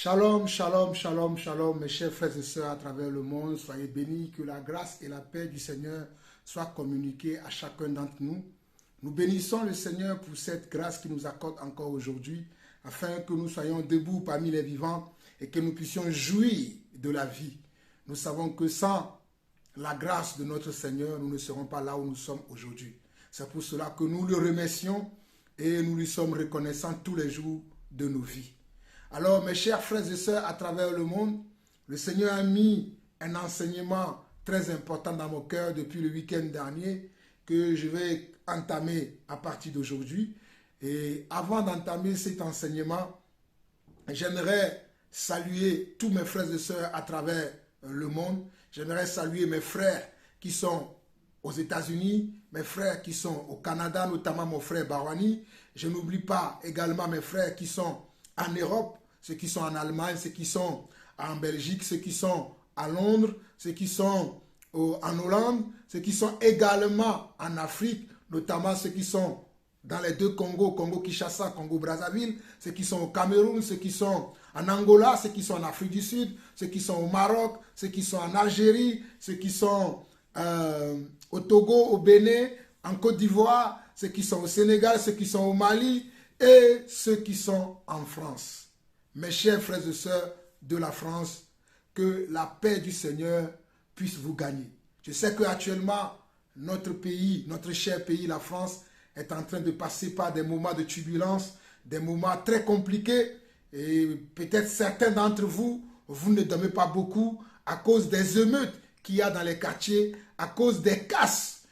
Shalom, shalom, shalom, shalom, mes chers frères et sœurs à travers le monde. Soyez bénis, que la grâce et la paix du Seigneur soient communiquées à chacun d'entre nous. Nous bénissons le Seigneur pour cette grâce qu'il nous accorde encore aujourd'hui, afin que nous soyons debout parmi les vivants et que nous puissions jouir de la vie. Nous savons que sans la grâce de notre Seigneur, nous ne serons pas là où nous sommes aujourd'hui. C'est pour cela que nous le remercions et nous lui sommes reconnaissants tous les jours de nos vies. Alors, mes chers frères et sœurs à travers le monde, le Seigneur a mis un enseignement très important dans mon cœur depuis le week-end dernier que je vais entamer à partir d'aujourd'hui. Et avant d'entamer cet enseignement, j'aimerais saluer tous mes frères et sœurs à travers le monde. J'aimerais saluer mes frères qui sont aux États-Unis, mes frères qui sont au Canada, notamment mon frère Barwani. Je n'oublie pas également mes frères qui sont en Europe, ceux qui sont en Allemagne, ceux qui sont en Belgique, ceux qui sont à Londres, ceux qui sont en Hollande, ceux qui sont également en Afrique, notamment ceux qui sont dans les deux Congos, Congo-Kinshasa, Congo-Brazzaville, ceux qui sont au Cameroun, ceux qui sont en Angola, ceux qui sont en Afrique du Sud, ceux qui sont au Maroc, ceux qui sont en Algérie, ceux qui sont au Togo, au Bénin, en Côte d'Ivoire, ceux qui sont au Sénégal, ceux qui sont au Mali et ceux qui sont en France. Mes chers frères et sœurs de la France, que la paix du Seigneur puisse vous gagner. Je sais qu'actuellement, notre pays, notre cher pays, la France, est en train de passer par des moments de turbulence, des moments très compliqués. Et peut-être certains d'entre vous, vous ne dormez pas beaucoup à cause des émeutes qu'il y a dans les quartiers, à cause des casses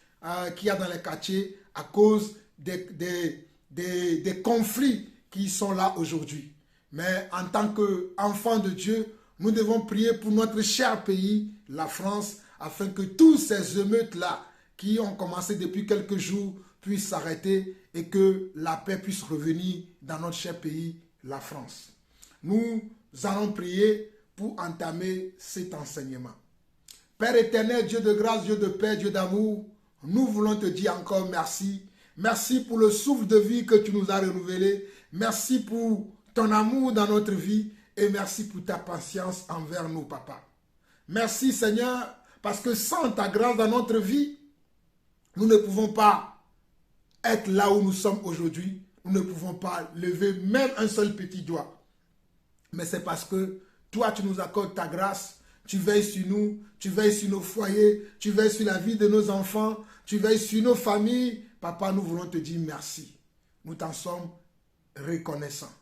qu'il y a dans les quartiers, à cause des conflits qui sont là aujourd'hui. Mais en tant qu'enfants de Dieu, nous devons prier pour notre cher pays, la France, afin que tous ces émeutes-là qui ont commencé depuis quelques jours puissent s'arrêter et que la paix puisse revenir dans notre cher pays, la France. Nous allons prier pour entamer cet enseignement. Père éternel, Dieu de grâce, Dieu de paix, Dieu d'amour, nous voulons te dire encore merci. Merci pour le souffle de vie que tu nous as renouvelé. Merci pour ton amour dans notre vie et merci pour ta patience envers nous, Papa. Merci, Seigneur, parce que sans ta grâce dans notre vie, nous ne pouvons pas être là où nous sommes aujourd'hui. Nous ne pouvons pas lever même un seul petit doigt. Mais c'est parce que toi, tu nous accordes ta grâce. Tu veilles sur nous, tu veilles sur nos foyers, tu veilles sur la vie de nos enfants, tu veilles sur nos familles. Papa, nous voulons te dire merci. Nous t'en sommes reconnaissants.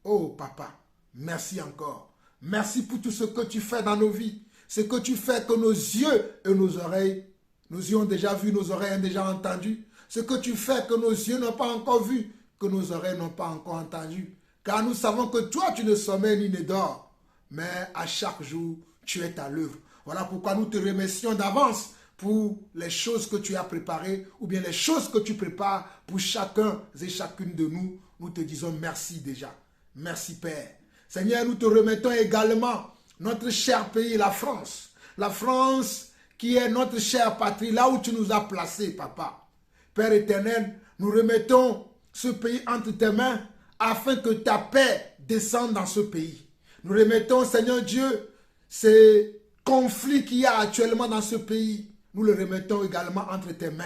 Oh Papa, merci encore. Merci pour tout ce que tu fais dans nos vies. Ce que tu fais que nos yeux et nos oreilles, nous y ont déjà vu, nos oreilles ont déjà entendu. Ce que tu fais que nos yeux n'ont pas encore vu, que nos oreilles n'ont pas encore entendu. Car nous savons que toi, tu ne sommeilles ni ne dors. Mais à chaque jour, tu es à l'œuvre. Voilà pourquoi nous te remercions d'avance pour les choses que tu as préparées ou bien les choses que tu prépares pour chacun et chacune de nous. Nous te disons merci déjà. Merci Père. Seigneur, nous te remettons également notre cher pays, la France. La France qui est notre chère patrie, là où tu nous as placés, Papa. Père éternel, nous remettons ce pays entre tes mains afin que ta paix descende dans ce pays. Nous remettons, Seigneur Dieu, ces conflits qu'il y a actuellement dans ce pays. Nous le remettons également entre tes mains.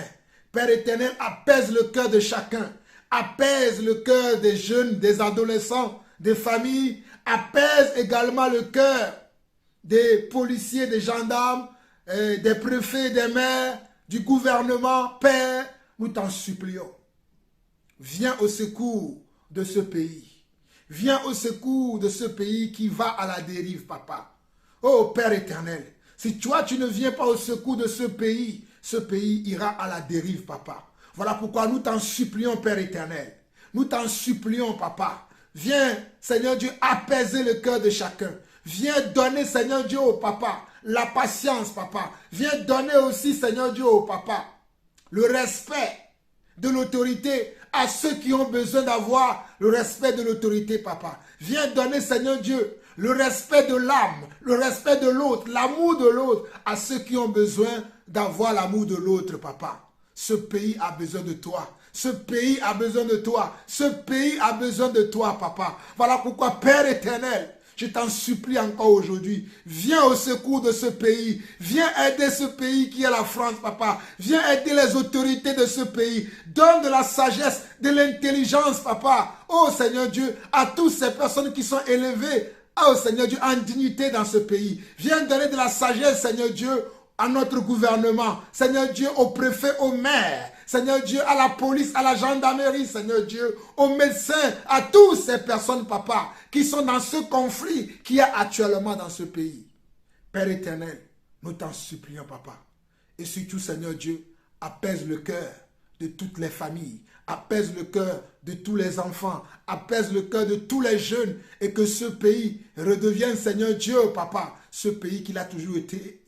Père éternel, apaise le cœur de chacun. Apaise le cœur des jeunes, des adolescents, des familles. Apaise également le cœur des policiers, des gendarmes, des préfets, des maires, du gouvernement. Père, nous t'en supplions. Viens au secours de ce pays. Viens au secours de ce pays qui va à la dérive, Papa. Oh Père éternel, si toi tu ne viens pas au secours de ce pays ira à la dérive, Papa. Voilà pourquoi nous t'en supplions, Père éternel. Nous t'en supplions, Papa. Viens, Seigneur Dieu, apaiser le cœur de chacun. Viens donner, Seigneur Dieu, au Papa, la patience, Papa. Viens donner aussi, Seigneur Dieu, au Papa, le respect de l'autorité à ceux qui ont besoin d'avoir le respect de l'autorité, Papa. Viens donner, Seigneur Dieu, le respect de l'âme, le respect de l'autre, l'amour de l'autre à ceux qui ont besoin d'avoir l'amour de l'autre, Papa. Ce pays a besoin de toi. Ce pays a besoin de toi. Ce pays a besoin de toi, Papa. Voilà pourquoi, Père éternel, je t'en supplie encore aujourd'hui. Viens au secours de ce pays. Viens aider ce pays qui est la France, papa. Viens aider les autorités de ce pays. Donne de la sagesse, de l'intelligence, papa. Oh Seigneur Dieu, à toutes ces personnes qui sont élevées, oh Seigneur Dieu, en dignité dans ce pays. Viens donner de la sagesse, Seigneur Dieu, à notre gouvernement. Seigneur Dieu, aux préfets, aux maires. Seigneur Dieu, à la police, à la gendarmerie, Seigneur Dieu, aux médecins, à toutes ces personnes, papa, qui sont dans ce conflit qu'il y a actuellement dans ce pays. Père éternel, nous t'en supplions, papa. Et surtout, Seigneur Dieu, apaise le cœur de toutes les familles, apaise le cœur de tous les enfants, apaise le cœur de tous les jeunes, et que ce pays redevienne, Seigneur Dieu, papa, ce pays qu'il a toujours été,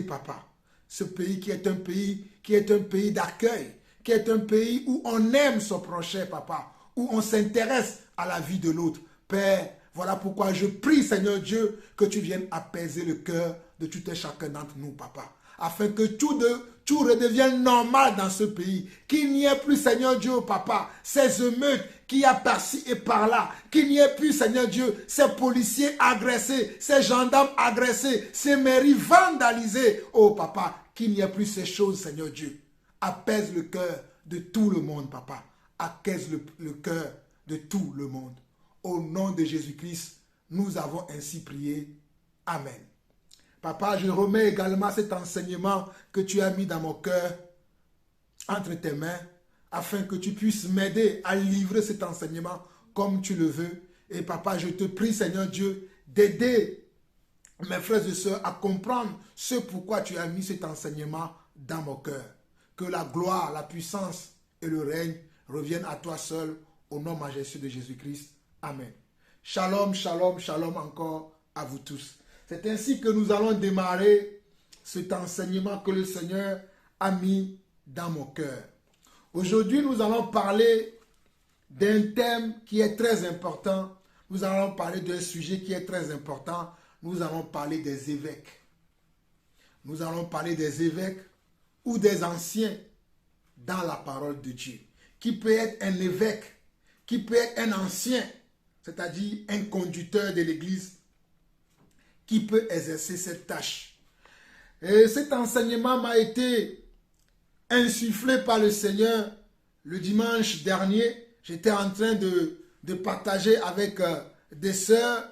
papa. Ce pays qui est un pays d'accueil, qui est un pays où on aime son prochain, papa, où on s'intéresse à la vie de l'autre. Père, voilà pourquoi je prie, Seigneur Dieu, que tu viennes apaiser le cœur de tout et chacun d'entre nous, papa, afin que tout redevienne normal dans ce pays, qu'il n'y ait plus, Seigneur Dieu, papa, ces émeutes qu'il y a par-ci et par-là, qu'il n'y ait plus, Seigneur Dieu, ces policiers agressés, ces gendarmes agressés, ces mairies vandalisées, oh papa, qu'il n'y ait plus ces choses, Seigneur Dieu. Apaise le cœur de tout le monde, papa. Apaise le cœur de tout le monde. Au nom de Jésus-Christ, nous avons ainsi prié. Amen. Papa, je remets également cet enseignement que tu as mis dans mon cœur entre tes mains, afin que tu puisses m'aider à livrer cet enseignement comme tu le veux. Et papa, je te prie, Seigneur Dieu, d'aider mes frères et sœurs à comprendre ce pourquoi tu as mis cet enseignement dans mon cœur. Que la gloire, la puissance et le règne reviennent à toi seul, au nom majestueux de Jésus-Christ. Amen. Shalom, shalom, shalom encore à vous tous. C'est ainsi que nous allons démarrer cet enseignement que le Seigneur a mis dans mon cœur. Aujourd'hui, nous allons parler d'un thème qui est très important. Nous allons parler d'un sujet qui est très important. Nous allons parler des évêques. Nous allons parler des évêques ou des anciens dans la parole de Dieu. Qui peut être un évêque, qui peut être un ancien, c'est-à-dire un conducteur de l'Église, qui peut exercer cette tâche. Et cet enseignement m'a été insufflé par le Seigneur le dimanche dernier. J'étais en train de partager avec des sœurs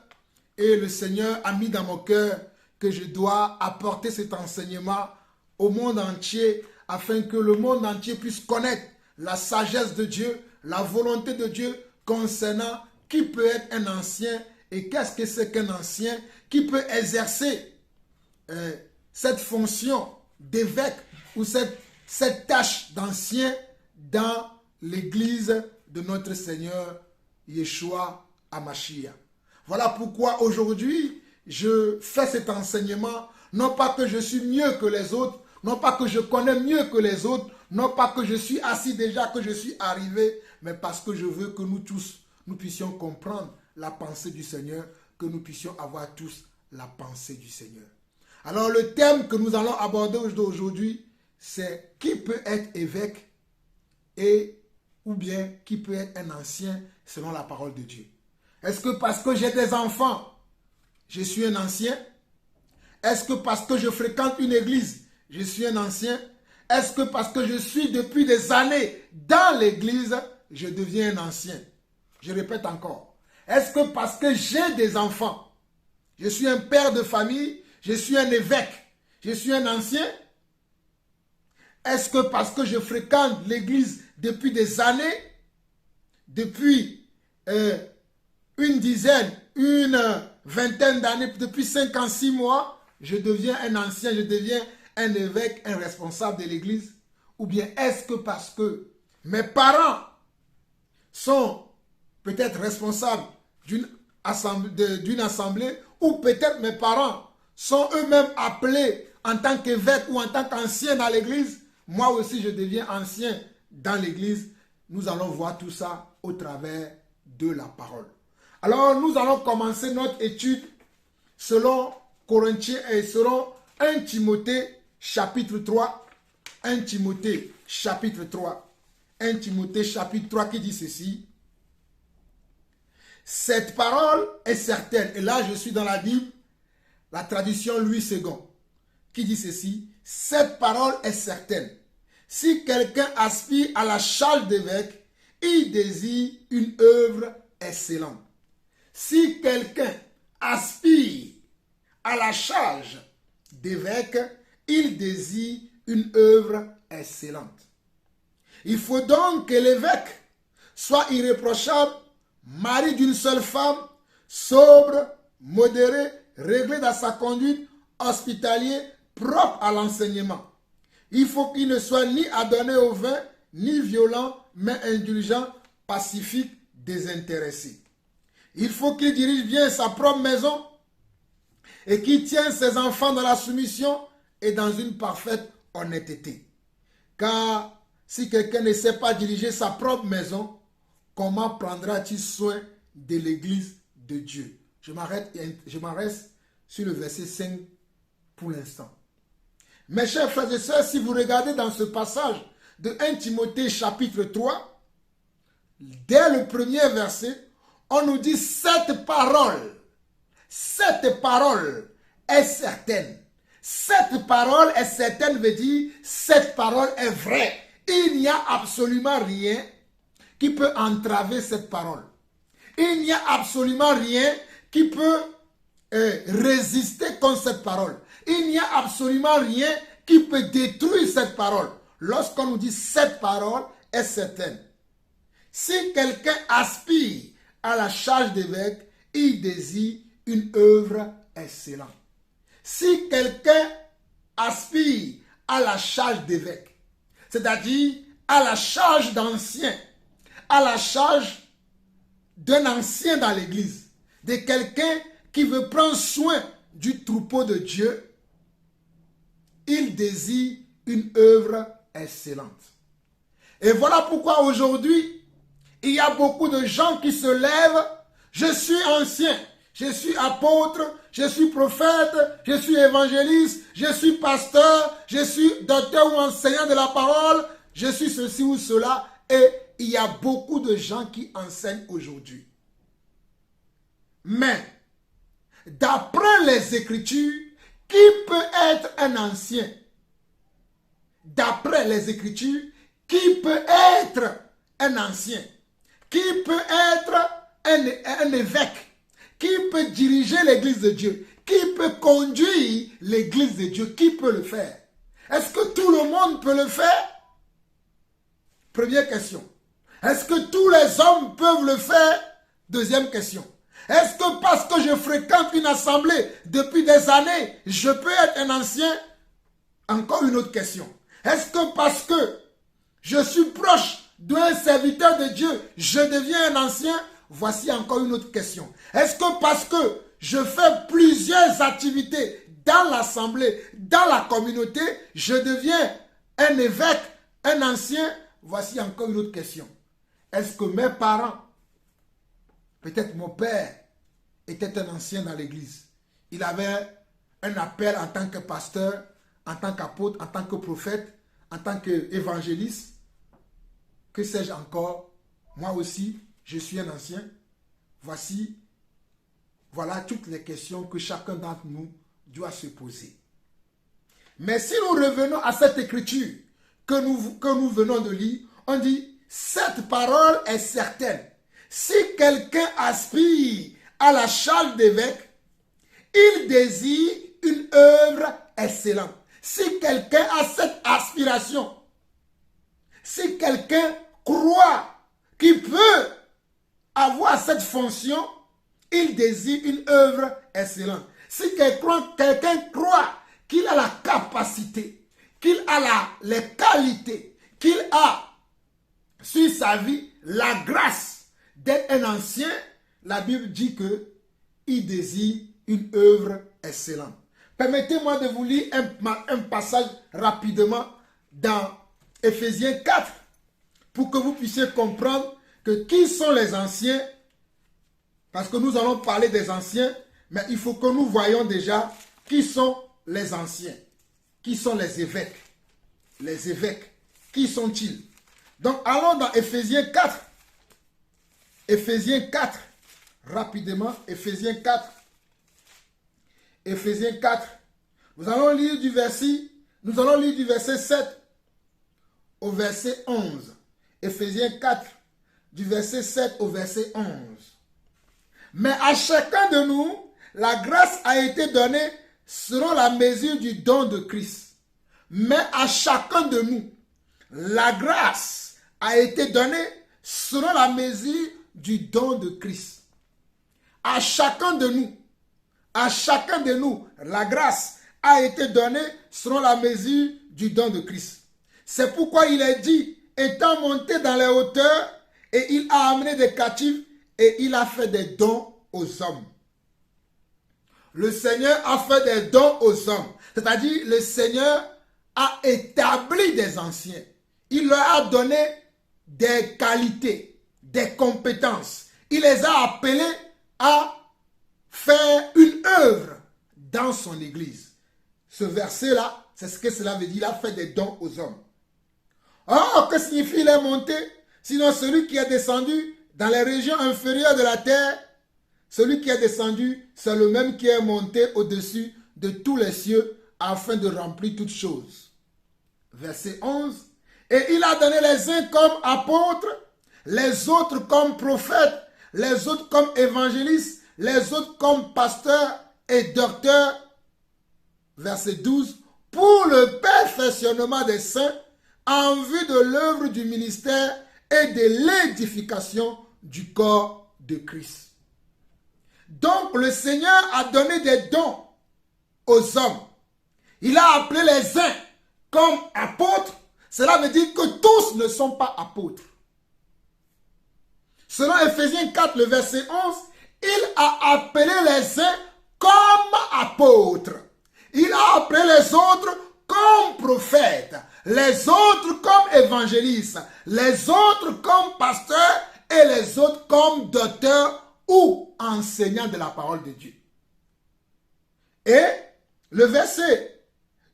et le Seigneur a mis dans mon cœur que je dois apporter cet enseignement au monde entier afin que le monde entier puisse connaître la sagesse de Dieu, la volonté de Dieu concernant qui peut être un ancien et qu'est-ce que c'est qu'un ancien qui peut exercer cette fonction d'évêque ou cette tâche d'ancien dans l'église de notre Seigneur Yeshua HaMashiach. Voilà pourquoi aujourd'hui je fais cet enseignement, non pas que je suis mieux que les autres, non pas que je connais mieux que les autres, non pas que je suis assis déjà, que je suis arrivé, mais parce que je veux que nous tous, nous puissions comprendre la pensée du Seigneur, que nous puissions avoir tous la pensée du Seigneur. Alors le thème que nous allons aborder aujourd'hui, c'est qui peut être évêque et ou bien qui peut être un ancien selon la parole de Dieu. Est-ce que parce que j'ai des enfants, je suis un ancien? Est-ce que parce que je fréquente une église, je suis un ancien? Est-ce que parce que je suis depuis des années dans l'église, je deviens un ancien? Je répète encore. Est-ce que parce que j'ai des enfants, je suis un père de famille, je suis un évêque, je suis un ancien? Est-ce que parce que je fréquente l'église depuis des années, depuis une dizaine, une vingtaine d'années, depuis 5 ans, 6 mois, je deviens un ancien, je deviens un évêque, un responsable de l'église? Ou bien est-ce que parce que mes parents sont peut-être responsables d'une assemblée, ou peut-être mes parents sont eux-mêmes appelés en tant qu'évêque ou en tant qu'ancien dans l'église, moi aussi je deviens ancien dans l'église? Nous allons voir tout ça au travers de la parole. Alors nous allons commencer notre étude selon Corinthiens et selon 1 Timothée chapitre 3. 1 Timothée chapitre 3. 1 Timothée chapitre 3 qui dit ceci. Cette parole est certaine. Et là, je suis dans la Bible, la traduction Louis II, qui dit ceci. Cette parole est certaine. Si quelqu'un aspire à la charge d'évêque, il désire une œuvre excellente. Si quelqu'un aspire à la charge d'évêque, il désire une œuvre excellente. Il faut donc que l'évêque soit irréprochable, mari d'une seule femme, sobre, modéré, réglé dans sa conduite, hospitalier, propre à l'enseignement. Il faut qu'il ne soit ni adonné au vin, ni violent, mais indulgent, pacifique, désintéressé. Il faut qu'il dirige bien sa propre maison et qu'il tienne ses enfants dans la soumission et dans une parfaite honnêteté. Car si quelqu'un ne sait pas diriger sa propre maison, comment prendra-t-il soin de l'église de Dieu? Je m'en reste sur le verset 5 pour l'instant. Mes chers frères et sœurs, si vous regardez dans ce passage de 1 Timothée chapitre 3, dès le premier verset, on nous dit cette parole est certaine. Cette parole est certaine veut dire cette parole est vraie. Il n'y a absolument rien qui peut entraver cette parole. Il n'y a absolument rien qui peut résister contre cette parole. Il n'y a absolument rien qui peut détruire cette parole. Lorsqu'on nous dit cette parole est certaine. Si quelqu'un aspire à la charge d'évêque, il désire une œuvre excellente. Si quelqu'un aspire à la charge d'évêque, c'est-à-dire à la charge d'ancien, à la charge d'un ancien dans l'église, de quelqu'un qui veut prendre soin du troupeau de Dieu, il désire une œuvre excellente. Et voilà pourquoi aujourd'hui, il y a beaucoup de gens qui se lèvent. Je suis ancien, je suis apôtre, je suis prophète, je suis évangéliste, je suis pasteur, je suis docteur ou enseignant de la parole, je suis ceci ou cela. Et il y a beaucoup de gens qui enseignent aujourd'hui. Mais, d'après les Écritures, qui peut être un ancien? D'après les Écritures, qui peut être un ancien? Qui peut être un évêque? Qui peut diriger l'église de Dieu? Qui peut conduire l'église de Dieu? Qui peut le faire? Est-ce que tout le monde peut le faire? Première question. Est-ce que tous les hommes peuvent le faire? Deuxième question. Est-ce que parce que je fréquente une assemblée depuis des années, je peux être un ancien? Encore une autre question. Est-ce que parce que je suis proche d'un serviteur de Dieu, je deviens un ancien? Voici encore une autre question. Est-ce que parce que je fais plusieurs activités dans l'assemblée, dans la communauté, je deviens un évêque, un ancien? Voici encore une autre question. Est-ce que mes parents, peut-être mon père, était un ancien dans l'église? Il avait un appel en tant que pasteur, en tant qu'apôtre, en tant que prophète, en tant qu'évangéliste. Que sais-je encore? Moi aussi, je suis un ancien. Voilà toutes les questions que chacun d'entre nous doit se poser. Mais si nous revenons à cette écriture que nous venons de lire, on dit, cette parole est certaine. Si quelqu'un aspire à la charge d'évêque, il désire une œuvre excellente. Si quelqu'un a cette aspiration, si quelqu'un croit qu'il peut avoir cette fonction, il désire une œuvre excellente. Si quelqu'un croit qu'il a la capacité, qu'il a les qualités, qu'il a sur sa vie la grâce d'être un ancien, la Bible dit qu'il désire une œuvre excellente. Permettez-moi de vous lire un passage rapidement dans Éphésiens 4 pour que vous puissiez comprendre que qui sont les anciens, parce que nous allons parler des anciens, mais il faut que nous voyions déjà qui sont les anciens, qui sont les évêques. Les évêques, qui sont-ils? Donc allons dans Éphésiens 4. Éphésiens 4 rapidement, Éphésiens 4. Éphésiens 4. Nous allons lire du verset 7 au verset 11. Éphésiens 4, du verset 7 au verset 11. Mais à chacun de nous, la grâce a été donnée selon la mesure du don de Christ. Mais à chacun de nous, la grâce a été donnée selon la mesure du don de Christ. À chacun de nous, la grâce a été donnée selon la mesure du don de Christ. C'est pourquoi il est dit, étant monté dans les hauteurs, et il a amené des captifs, et il a fait des dons aux hommes. Le Seigneur a fait des dons aux hommes. C'est-à-dire, le Seigneur a établi des anciens. Il leur a donné des qualités, des compétences. Il les a appelés à faire une œuvre dans son église. Ce verset-là, c'est ce que cela veut dire. Il a fait des dons aux hommes. Oh, que signifie il est monté? Sinon, celui qui est descendu dans les régions inférieures de la terre, celui qui est descendu, c'est le même qui est monté au-dessus de tous les cieux afin de remplir toutes choses. Verset 11. Et il a donné les uns comme apôtres, les autres comme prophètes, les autres comme évangélistes, les autres comme pasteurs et docteurs. Verset 12. Pour le perfectionnement des saints, en vue de l'œuvre du ministère et de l'édification du corps de Christ. Donc le Seigneur a donné des dons aux hommes. Il a appelé les uns comme apôtres. Cela veut dire que tous ne sont pas apôtres. Selon Éphésiens 4, le verset 11, il a appelé les uns comme apôtres. Il a appelé les autres comme prophètes, les autres comme évangélistes, les autres comme pasteurs et les autres comme docteurs ou enseignants de la parole de Dieu. Et le verset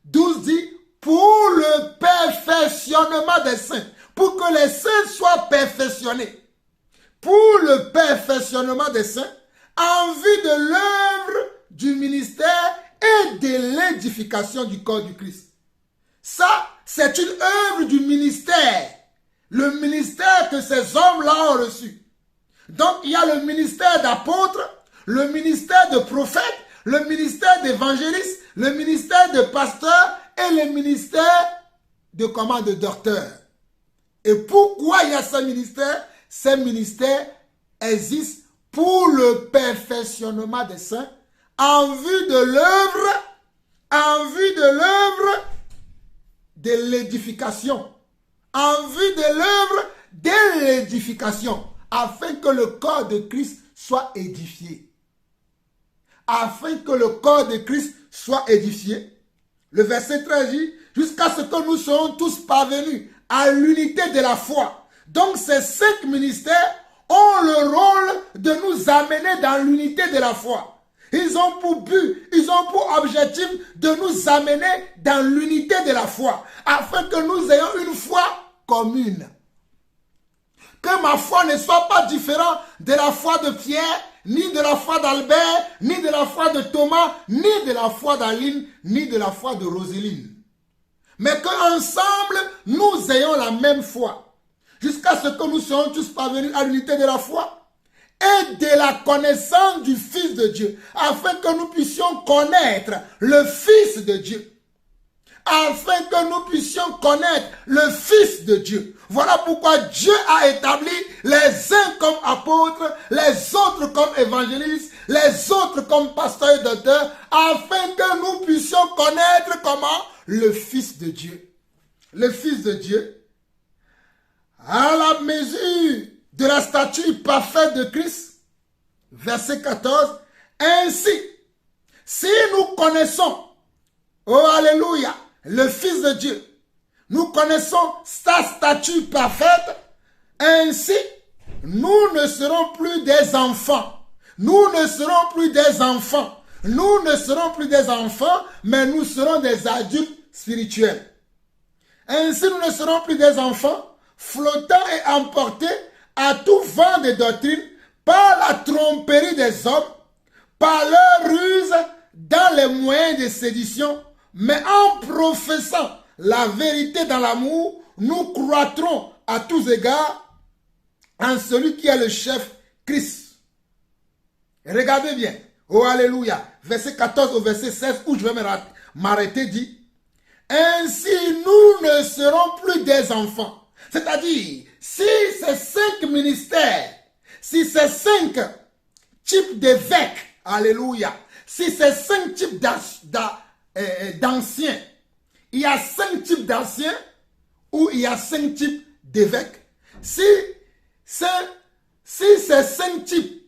12 dit, pour le perfectionnement des saints, pour que les saints soient perfectionnés, pour le perfectionnement des saints, en vue de l'œuvre du ministère et de l'édification du corps du Christ. Ça, c'est une œuvre du ministère. Le ministère que ces hommes-là ont reçu. Donc, il y a le ministère d'apôtre, le ministère de prophète, le ministère d'évangéliste, le ministère de pasteur et le ministère de docteur. Et pourquoi il y a ce ministère? Ces ministères existent pour le perfectionnement des saints en vue de l'œuvre, de l'édification, en vue de l'œuvre de l'édification, afin que le corps de Christ soit édifié. Afin que le corps de Christ soit édifié. Le verset 13 dit, jusqu'à ce que nous soyons tous parvenus à l'unité de la foi. Donc ces 5 ministères ont le rôle de nous amener dans l'unité de la foi. Ils ont pour but, ils ont pour objectif de nous amener dans l'unité de la foi, afin que nous ayons une foi commune. Que ma foi ne soit pas différente de la foi de Pierre, ni de la foi d'Albert, ni de la foi de Thomas, ni de la foi d'Aline, ni de la foi de Roséline. Mais qu'ensemble, nous ayons la même foi, jusqu'à ce que nous soyons tous parvenus à l'unité de la foi et de la connaissance du Fils de Dieu, afin que nous puissions connaître le Fils de Dieu. Afin que nous puissions connaître le Fils de Dieu. Voilà pourquoi Dieu a établi les uns comme apôtres, les autres comme évangélistes, les autres comme pasteurs et docteurs, afin que nous puissions connaître comment? Le Fils de Dieu. Le Fils de Dieu, à la mesure de la stature parfaite de Christ, verset 14, ainsi, si nous connaissons, oh alléluia, le Fils de Dieu, nous connaissons sa stature parfaite, ainsi, nous ne serons plus des enfants. Nous ne serons plus des enfants. Nous ne serons plus des enfants, mais nous serons des adultes spirituels. Ainsi, nous ne serons plus des enfants, flottant et emportés à tout vent de doctrine par la tromperie des hommes, par leur ruse dans les moyens de sédition, mais en professant la vérité dans l'amour, nous croîtrons à tous égards en celui qui est le chef, Christ. Regardez bien. Oh, alléluia. Verset 14 au verset 16, où je vais m'arrêter, dit, ainsi nous ne serons plus des enfants. C'est-à-dire, si ces 5 ministères, si ces 5 types d'évêques, alléluia, si ces 5 types d'anciens, il y a 5 types d'anciens ou il y a 5 types d'évêques. Si ces 5 types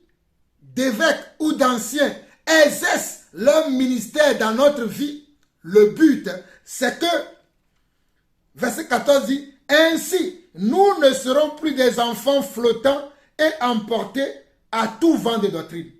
d'évêques ou d'anciens exercent leur ministère dans notre vie, le but, c'est que, verset 14 dit, ainsi, nous ne serons plus des enfants flottants et emportés à tout vent de doctrine.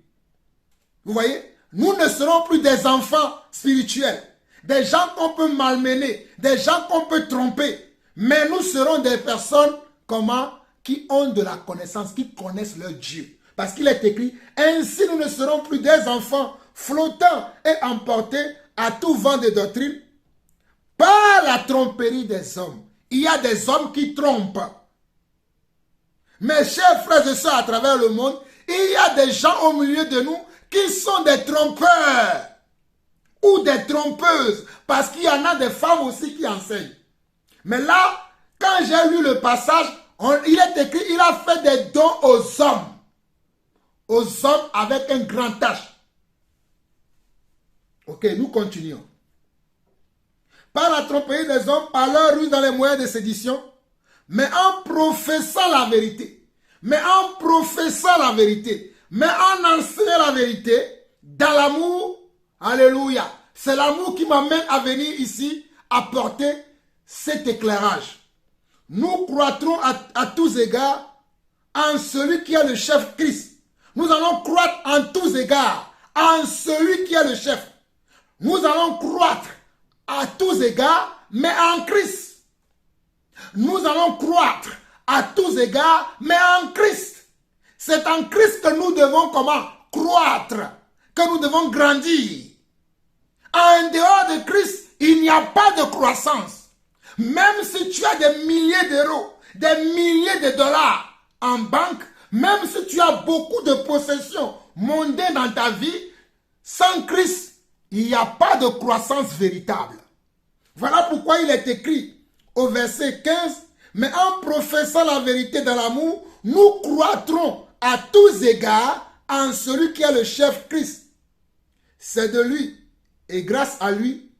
Vous voyez, nous ne serons plus des enfants spirituels, des gens qu'on peut malmener, des gens qu'on peut tromper, mais nous serons des personnes, comment, qui ont de la connaissance, qui connaissent leur Dieu. Parce qu'il est écrit, ainsi nous ne serons plus des enfants flottants et emportés à tout vent de doctrine par la tromperie des hommes. Il y a des hommes qui trompent. Mes chers frères et sœurs à travers le monde, il y a des gens au milieu de nous qui sont des trompeurs ou des trompeuses, parce qu'il y en a des femmes aussi qui enseignent. Mais là, quand j'ai lu le passage, il est écrit, il a fait des dons aux hommes avec un grand H. Ok, nous continuons. Par la tromperie des hommes, par leur ruse dans les moyens de sédition, mais en professant la vérité, mais en enseignant la vérité, dans l'amour, alléluia. C'est l'amour qui m'amène à venir ici apporter cet éclairage. Nous croîtrons à tous égards en celui qui est le chef Christ. Nous allons croître en tous égards en celui qui est le chef. Nous allons croître à tous égards, mais en Christ. Nous allons croître à tous égards, mais en Christ. C'est en Christ que nous devons comment? Croître, que nous devons grandir. En dehors de Christ, il n'y a pas de croissance. Même si tu as des milliers d'euros, des milliers de dollars en banque, même si tu as beaucoup de possessions mondaines dans ta vie, sans Christ, il n'y a pas de croissance véritable. Voilà pourquoi il est écrit au verset 15, mais en professant la vérité dans l'amour, nous croîtrons à tous égards en celui qui est le chef Christ. C'est de lui, et grâce à lui,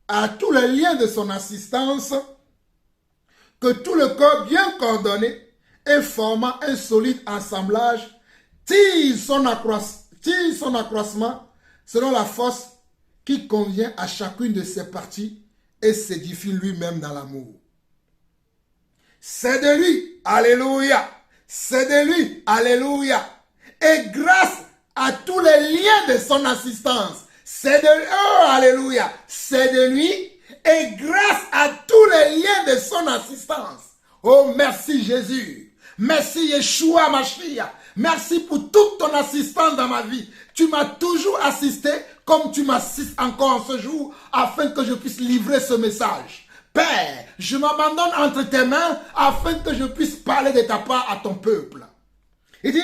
à tous les liens de son assistance, que tout le corps bien coordonné et formant un solide assemblage tire son accroissement selon la force qui convient à chacune de ses parties et s'édifie lui-même dans l'amour. C'est de lui, alléluia, c'est de lui, alléluia, et grâce à tous les liens de son assistance, c'est de lui, oh alléluia, c'est de lui, et grâce à tous les liens de son assistance. Oh merci Jésus, merci Yeshua Mashiach, merci pour toute ton assistance dans ma vie. Tu m'as toujours assisté comme tu m'assistes encore en ce jour afin que je puisse livrer ce message. Père, je m'abandonne entre tes mains afin que je puisse parler de ta part à ton peuple. Il dit,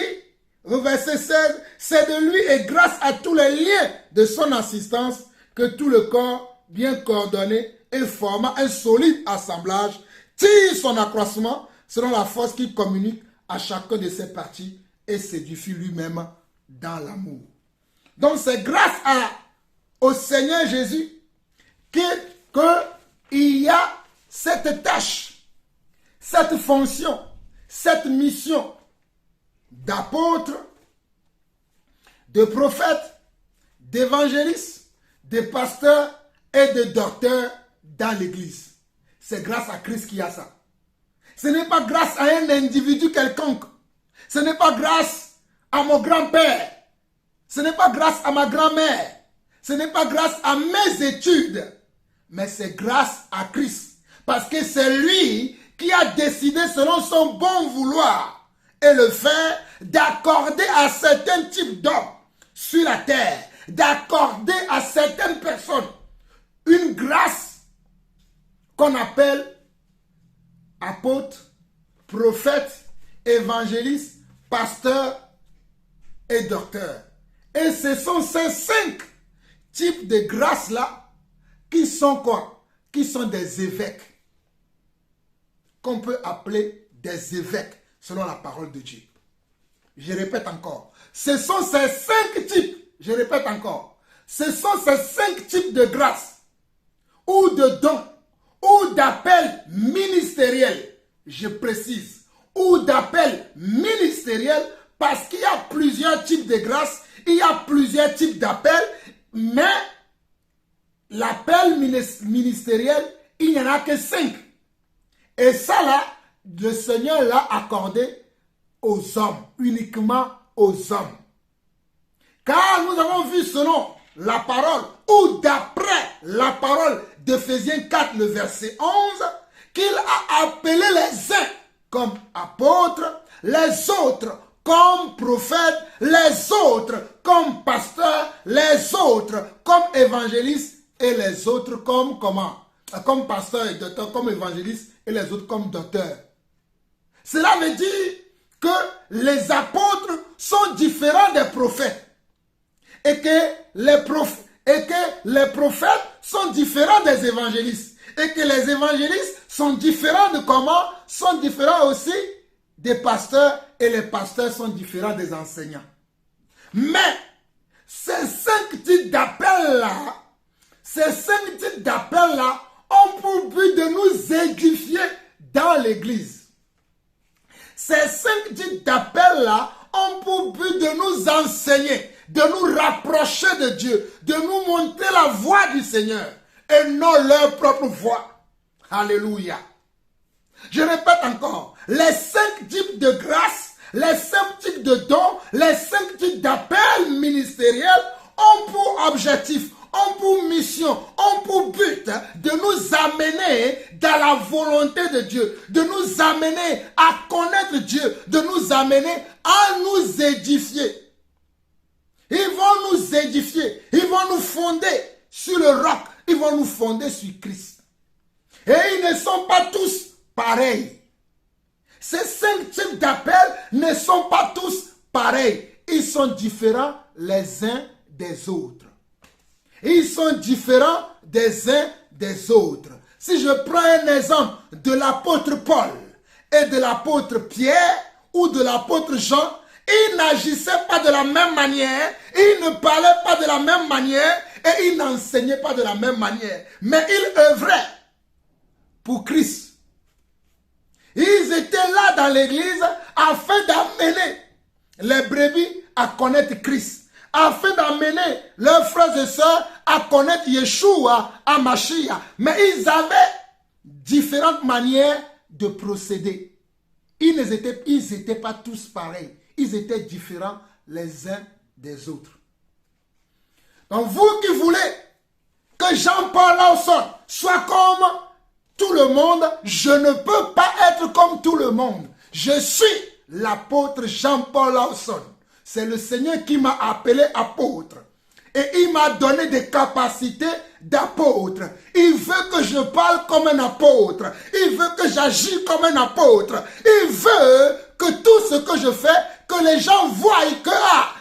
au verset 16, c'est de lui et grâce à tous les liens de son assistance que tout le corps bien coordonné et formant un solide assemblage tire son accroissement selon la force qui communique à chacun de ses parties et s'édifie lui-même dans l'amour. Donc c'est grâce au Seigneur Jésus qu'il y a cette tâche, cette fonction, cette mission d'apôtre, de prophète, d'évangéliste, de pasteur et de docteur dans l'église. C'est grâce à Christ qu'il y a ça. Ce n'est pas grâce à un individu quelconque. Ce n'est pas grâce à mon grand-père. Ce n'est pas grâce à ma grand-mère. Ce n'est pas grâce à mes études. Mais c'est grâce à Christ. Parce que c'est lui qui a décidé selon son bon vouloir et le faire d'accorder à certains types d'hommes sur la terre, d'accorder à certaines personnes une grâce qu'on appelle apôtre, prophète, évangéliste, pasteur et docteur. Et ce sont ces 5 types de grâces-là qui sont quoi? Qui sont des évêques. Qu'on peut appeler des évêques selon la parole de Dieu. Je répète encore. Ce sont ces 5 types. Je répète encore. Ce sont ces 5 types de grâces ou de dons ou d'appels ministériels. Je précise. Ou d'appels ministériels parce qu'il y a plusieurs types de grâces, il y a plusieurs types d'appels, mais l'appel ministériel, il n'y en a que 5. Et ça là, le Seigneur l'a accordé aux hommes, uniquement aux hommes. Car nous avons vu selon la parole, ou d'après la parole d'Éphésiens 4, le verset 11, qu'il a appelé les uns comme apôtres, les autres comme prophètes, les autres comme pasteurs, les autres comme évangélistes et les autres comme comment? Comme pasteurs et docteurs, comme évangélistes et les autres comme docteurs. Cela veut dire que les apôtres sont différents des prophètes et que les prophètes sont différents des évangélistes et que les évangélistes sont différents de comment? Sont différents aussi des pasteurs et les pasteurs sont différents des enseignants. Mais ces 5 types d'appels-là, ont pour but de nous édifier dans l'église. Ces 5 types d'appels-là ont pour but de nous enseigner, de nous rapprocher de Dieu, de nous montrer la voie du Seigneur et non leur propre voie. Alléluia. Je répète encore, les 5 types de grâces, les 5 types de dons, les 5 types d'appels ministériels ont pour objectif, ont pour mission, ont pour but de nous amener dans la volonté de Dieu, de nous amener à connaître Dieu, de nous amener à nous édifier. Ils vont nous édifier, ils vont nous fonder sur le roc, ils vont nous fonder sur Christ. Et ils ne sont pas tous pareils. Ces 5 types d'appels ne sont pas tous pareils. Ils sont différents les uns des autres. Ils sont différents des uns des autres. Si je prends un exemple de l'apôtre Paul et de l'apôtre Pierre ou de l'apôtre Jean, ils n'agissaient pas de la même manière, ils ne parlaient pas de la même manière et ils n'enseignaient pas de la même manière. Mais ils œuvraient pour Christ. Ils étaient là dans l'église afin d'amener les brebis à connaître Christ, afin d'amener leurs frères et sœurs à connaître Yeshua, à Mashiach. Mais ils avaient différentes manières de procéder. Ils n'étaient pas tous pareils. Ils étaient différents les uns des autres. Donc vous qui voulez que Jean-Paul Lawson soit comme tout le monde, je ne peux pas être comme tout le monde. Je suis l'apôtre Jean-Paul Lawson. C'est le Seigneur qui m'a appelé apôtre. Et il m'a donné des capacités d'apôtre. Il veut que je parle comme un apôtre. Il veut que j'agisse comme un apôtre. Il veut que tout ce que je fais, que les gens voient que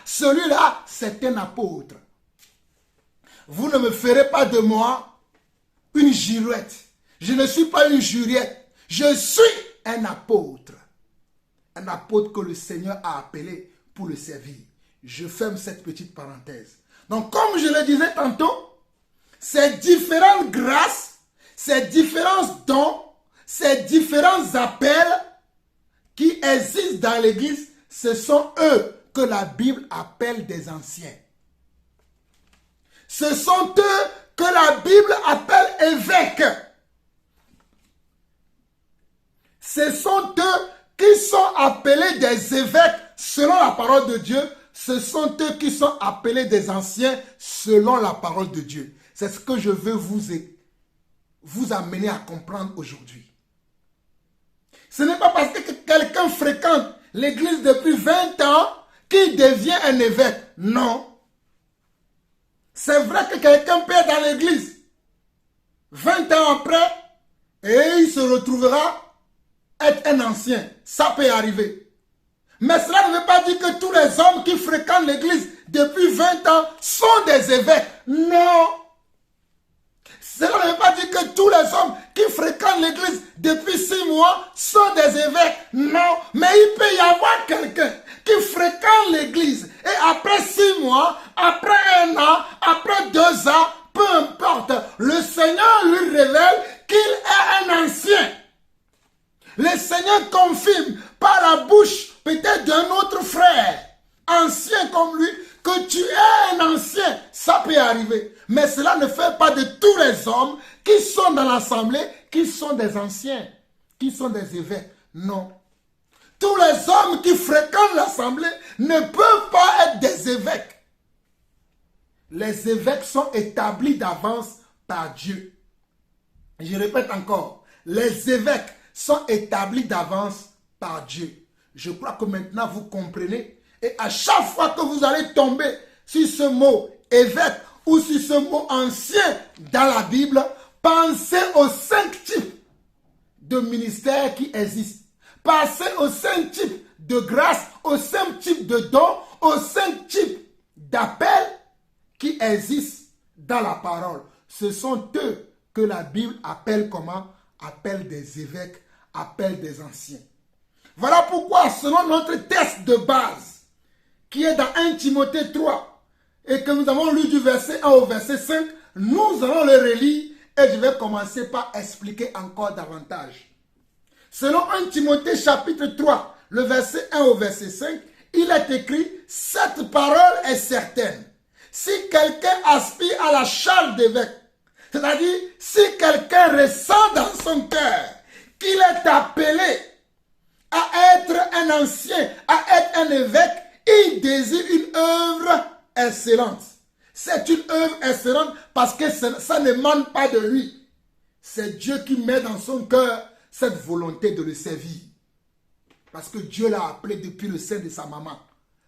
celui-là, c'est un apôtre. Vous ne me ferez pas de moi une girouette. Je ne suis pas une juriette. Je suis un apôtre. Un apôtre que le Seigneur a appelé pour le servir. Je ferme cette petite parenthèse. Donc, comme je le disais tantôt, ces différentes grâces, ces différents dons, ces différents appels qui existent dans l'Église, ce sont eux que la Bible appelle des anciens. Ce sont eux que la Bible appelle évêques. Ce sont eux qui sont appelés des évêques selon la parole de Dieu. Ce sont eux qui sont appelés des anciens selon la parole de Dieu. C'est ce que je veux vous amener à comprendre aujourd'hui. Ce n'est pas parce que quelqu'un fréquente l'église depuis 20 ans qui devient un évêque. Non. C'est vrai que quelqu'un peut être dans l'église 20 ans après et il se retrouvera être un ancien. Ça peut arriver. Mais cela ne veut pas dire que tous les hommes qui fréquentent l'église depuis 20 ans sont des évêques. Non. Cela ne veut pas dire que tous les hommes qui fréquentent l'église depuis 6 mois sont des évêques. Non. Mais il peut y avoir quelqu'un qui fréquente l'église et après 6 mois, après 1 an, après 2 ans, peu importe, le Seigneur lui révèle qu'il est un ancien. Le Seigneur confirme par la bouche peut-être d'un autre frère, ancien comme lui, que tu es un ancien. Ça peut arriver. Mais cela ne fait pas de tous les hommes qui sont dans l'assemblée, qui sont des anciens, qui sont des évêques. Non. Tous les hommes qui fréquentent l'assemblée ne peuvent pas être des évêques. Les évêques sont établis d'avance par Dieu. Je répète encore, les évêques sont établis d'avance par Dieu. Je crois que maintenant vous comprenez. Et à chaque fois que vous allez tomber sur ce mot évêque ou sur ce mot ancien dans la Bible, pensez aux 5 types de ministères qui existent. Pensez aux 5 types de grâces, aux 5 types de dons, aux 5 types d'appels qui existent dans la parole. Ce sont eux que la Bible appelle comment? Appelle des évêques, appelle des anciens. Voilà pourquoi, selon notre texte de base, qui est dans 1 Timothée 3, et que nous avons lu du verset 1 au verset 5, nous allons le relire et je vais commencer par expliquer encore davantage. Selon 1 Timothée chapitre 3, le verset 1 au verset 5, il est écrit « Cette parole est certaine. Si quelqu'un aspire à la charge d'évêque, c'est-à-dire si quelqu'un ressent dans son cœur qu'il est appelé à être un ancien, à être un évêque, il désire une œuvre excellente. C'est une œuvre excellente parce que ça n'émane pas de lui. C'est Dieu qui met dans son cœur cette volonté de le servir. Parce que Dieu l'a appelé depuis le sein de sa maman.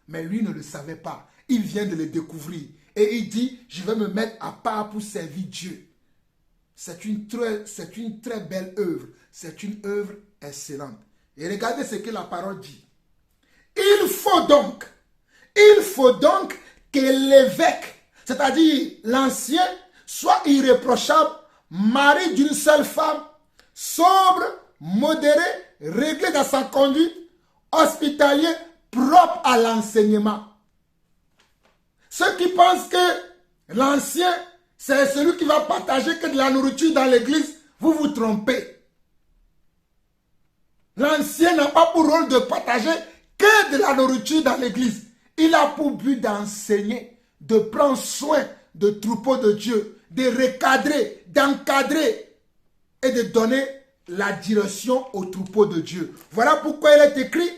Mais lui ne le savait pas. Il vient de le découvrir. Et il dit, je vais me mettre à part pour servir Dieu. C'est une très belle œuvre. C'est une œuvre excellente. Et regardez ce que la parole dit. Il faut donc que l'évêque, c'est-à-dire l'ancien, soit irréprochable, mari d'une seule femme, sobre, modéré, réglé dans sa conduite, hospitalier, propre à l'enseignement. Ceux qui pensent que l'ancien, c'est celui qui va partager que de la nourriture dans l'église, vous vous trompez. L'ancien n'a pas pour rôle de partager que de la nourriture dans l'église. Il a pour but d'enseigner, de prendre soin de troupeaux de Dieu, de recadrer, d'encadrer et de donner la direction au troupeau de Dieu. Voilà pourquoi il est écrit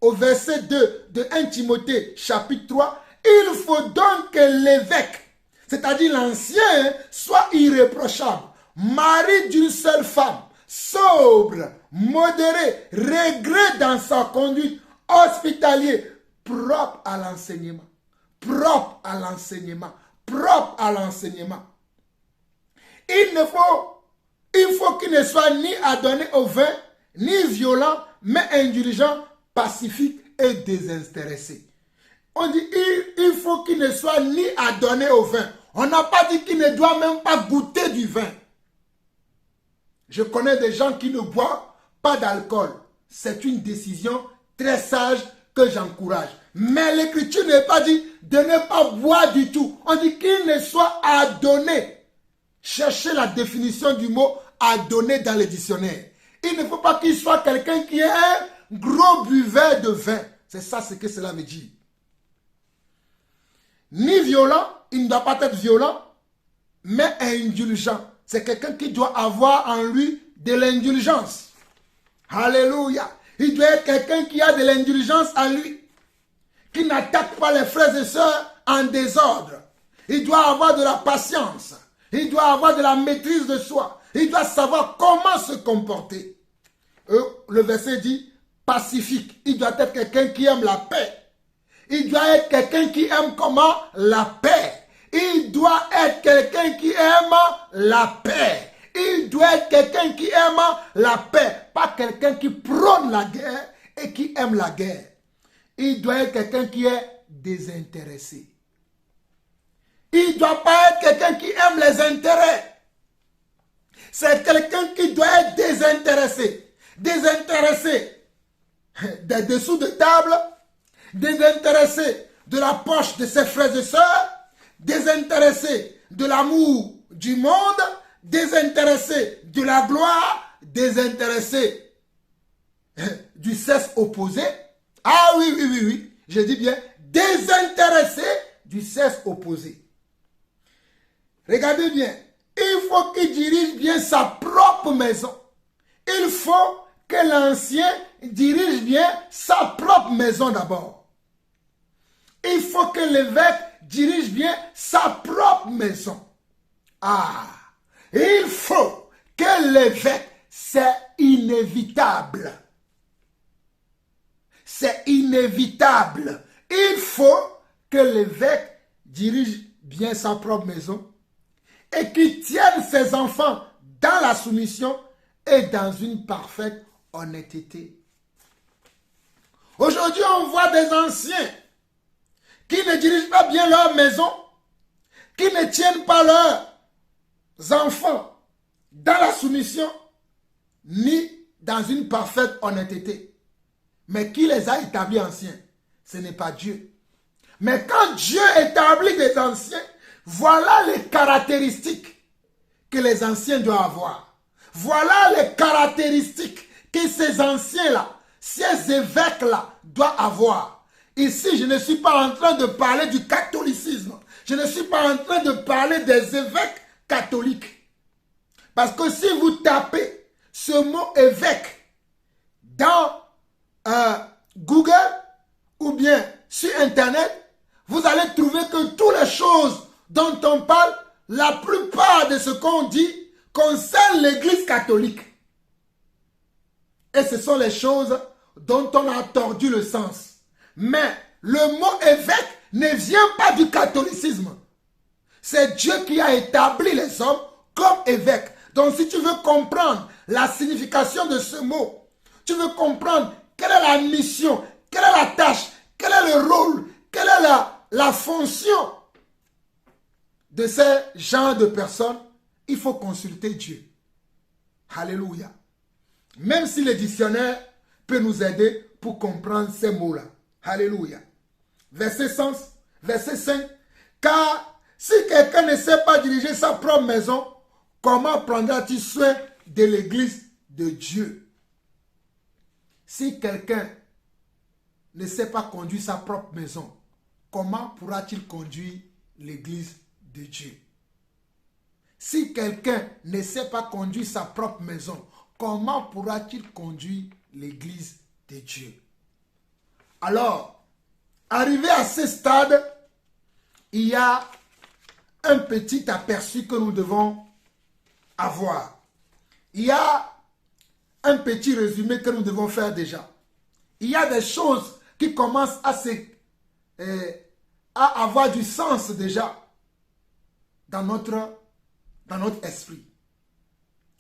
au verset 2 de 1 Timothée chapitre 3, il faut donc que l'évêque, c'est-à-dire l'ancien, soit irréprochable, mari d'une seule femme, sobre, modéré, réglé dans sa conduite, hospitalier, propre à l'enseignement. Propre à l'enseignement. Propre à l'enseignement. Il faut qu'il ne soit ni adonné au vin, ni violent, mais indulgent, pacifique et désintéressé. On dit il faut qu'il ne soit ni adonné au vin. On n'a pas dit qu'il ne doit même pas goûter du vin. Je connais des gens qui ne boivent pas d'alcool. C'est une décision très sage que j'encourage. Mais l'écriture n'est pas dit de ne pas boire du tout. On dit qu'il ne soit adonné. Cherchez la définition du mot adonné dans le dictionnaire. Il ne faut pas qu'il soit quelqu'un qui est un gros buveur de vin. C'est ça ce que cela veut dire. Ni violent, il ne doit pas être violent, mais indulgent. C'est quelqu'un qui doit avoir en lui de l'indulgence. Alléluia. Il doit être quelqu'un qui a de l'indulgence en lui, qui n'attaque pas les frères et sœurs en désordre. Il doit avoir de la patience. Il doit avoir de la maîtrise de soi. Il doit savoir comment se comporter. Le verset dit, pacifique. Il doit être quelqu'un qui aime la paix. Il doit être quelqu'un qui aime comment? La paix. Il doit être quelqu'un qui aime la paix. Il doit être quelqu'un qui aime la paix. Pas quelqu'un qui prône la guerre et qui aime la guerre. Il doit être quelqu'un qui est désintéressé. Il ne doit pas être quelqu'un qui aime les intérêts. C'est quelqu'un qui doit être désintéressé. Désintéressé des dessous de table, désintéressé de la poche de ses frères et sœurs, désintéressé de l'amour du monde, désintéressé de la gloire, désintéressé du sexe opposé. Ah oui, je dis bien désintéressé du sexe opposé. Regardez bien, il faut qu'il dirige bien sa propre maison. Il faut que l'ancien dirige bien sa propre maison d'abord. Il faut que l'évêque dirige bien sa propre maison. Ah, il faut que l'évêque, c'est inévitable. C'est inévitable. Il faut que l'évêque dirige bien sa propre maison et qu'il tienne ses enfants dans la soumission et dans une parfaite honnêteté. Aujourd'hui, on voit des anciens qui ne dirigent pas bien leur maison, qui ne tiennent pas leurs enfants dans la soumission, ni dans une parfaite honnêteté. Mais qui les a établis anciens? Ce n'est pas Dieu. Mais quand Dieu établit des anciens, voilà les caractéristiques que les anciens doivent avoir. Voilà les caractéristiques que ces anciens-là, ces évêques-là doivent avoir. Ici, je ne suis pas en train de parler du catholicisme. Je ne suis pas en train de parler des évêques catholiques. Parce que si vous tapez ce mot évêque dans Google ou bien sur Internet, vous allez trouver que toutes les choses dont on parle, la plupart de ce qu'on dit concerne l'Église catholique. Et ce sont les choses dont on a tordu le sens. Mais le mot évêque ne vient pas du catholicisme. C'est Dieu qui a établi les hommes comme évêques. Donc si tu veux comprendre la signification de ce mot, tu veux comprendre quelle est la mission, quelle est la tâche, quel est le rôle, quelle est la fonction de ces genres de personnes, il faut consulter Dieu. Alléluia. Même si le dictionnaire peut nous aider pour comprendre ces mots-là. Alléluia. Verset 5. Car si quelqu'un ne sait pas diriger sa propre maison, comment prendra-t-il soin de l'église de Dieu? Si quelqu'un ne sait pas conduire sa propre maison, comment pourra-t-il conduire l'église de Dieu? Si quelqu'un ne sait pas conduire sa propre maison, comment pourra-t-il conduire l'église de Dieu? Alors, arrivé à ce stade, il y a un petit aperçu que nous devons avoir. Il y a un petit résumé que nous devons faire déjà. Il y a des choses qui commencent à avoir du sens déjà dans notre esprit.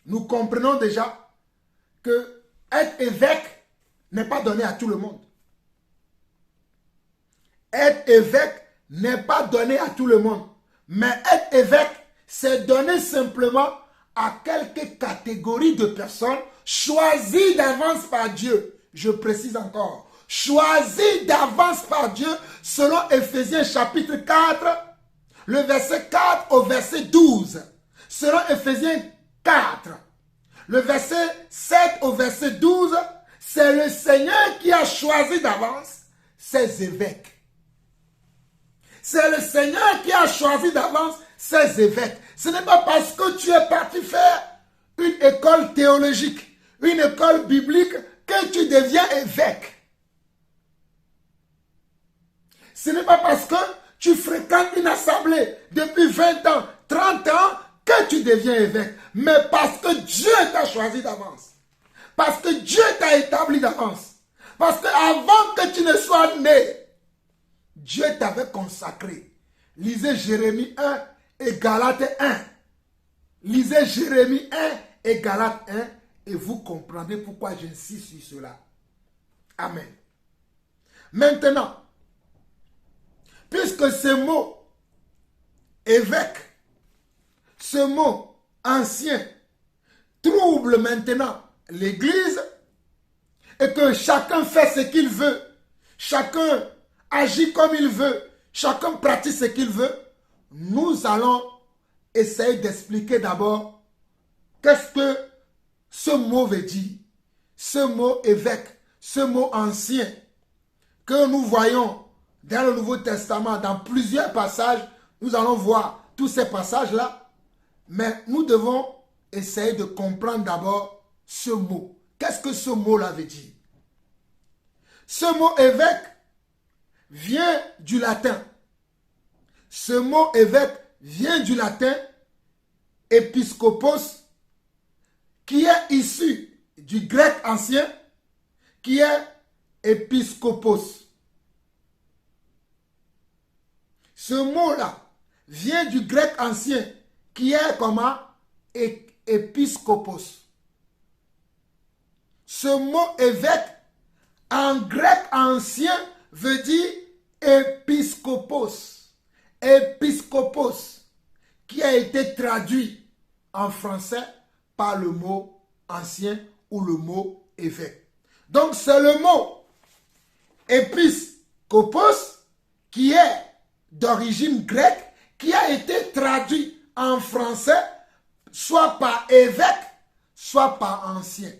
Nous comprenons déjà que être évêque n'est pas donné à tout le monde. Être évêque n'est pas donné à tout le monde. Mais être évêque, c'est donné simplement à quelques catégories de personnes choisies d'avance par Dieu. Je précise encore. Choisies d'avance par Dieu selon Éphésiens chapitre 4, le verset 4 au verset 12. Selon Éphésiens 4, le verset 7 au verset 12, c'est le Seigneur qui a choisi d'avance ses évêques. C'est le Seigneur qui a choisi d'avance ses évêques. Ce n'est pas parce que tu es parti faire une école théologique, une école biblique, que tu deviens évêque. Ce n'est pas parce que tu fréquentes une assemblée depuis 20 ans, 30 ans, que tu deviens évêque. Mais parce que Dieu t'a choisi d'avance. Parce que Dieu t'a établi d'avance. Parce qu'avant que tu ne sois né, Dieu t'avait consacré. Lisez Jérémie 1 et Galates 1. Lisez Jérémie 1 et Galates 1 et vous comprendrez pourquoi j'insiste sur cela. Amen. Maintenant, puisque ce mot évêque, ce mot ancien, trouble maintenant l'Église et que chacun fait ce qu'il veut, chacun agit comme il veut, chacun pratique ce qu'il veut, nous allons essayer d'expliquer d'abord qu'est-ce que ce mot veut dire. Ce mot évêque, ce mot ancien que nous voyons dans le Nouveau Testament, dans plusieurs passages, nous allons voir tous ces passages-là, mais nous devons essayer de comprendre d'abord ce mot. Qu'est-ce que ce mot-là veut dire? Ce mot évêque vient du latin. Ce mot évêque vient du latin épiscopos, qui est issu du grec ancien, qui est épiscopos. Ce mot-là vient du grec ancien, qui est comment? Épiscopos. Ce mot évêque, en grec ancien, veut dire épiscopos. Épiscopos, qui a été traduit en français par le mot ancien ou le mot évêque. Donc c'est le mot épiscopos qui est d'origine grecque, qui a été traduit en français soit par évêque, soit par ancien.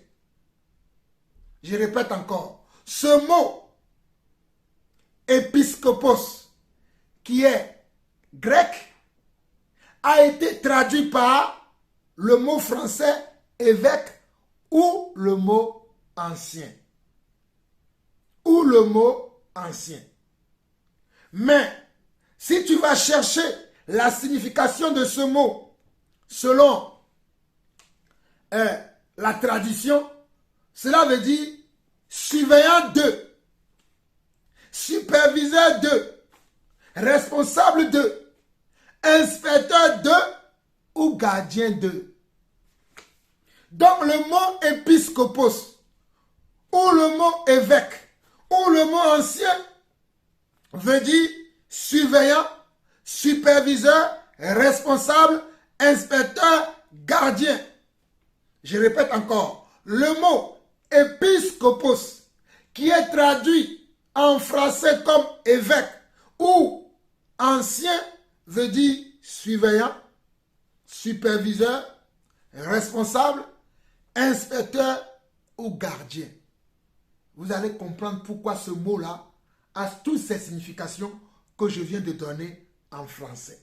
Je répète encore, ce mot épiscopos qui est grec a été traduit par le mot français évêque ou le mot ancien. Ou le mot ancien. Mais si tu vas chercher la signification de ce mot selon la tradition, cela veut dire surveillant de, superviseur de, responsable de, inspecteur de ou gardien de. Donc le mot épiscopos ou le mot évêque ou le mot ancien veut dire surveillant, superviseur, responsable, inspecteur, gardien. Je répète encore, le mot épiscopos qui est traduit en français comme évêque ou ancien veut dire surveillant, superviseur, responsable, inspecteur ou gardien. Vous allez comprendre pourquoi ce mot-là a toutes ces significations que je viens de donner en français.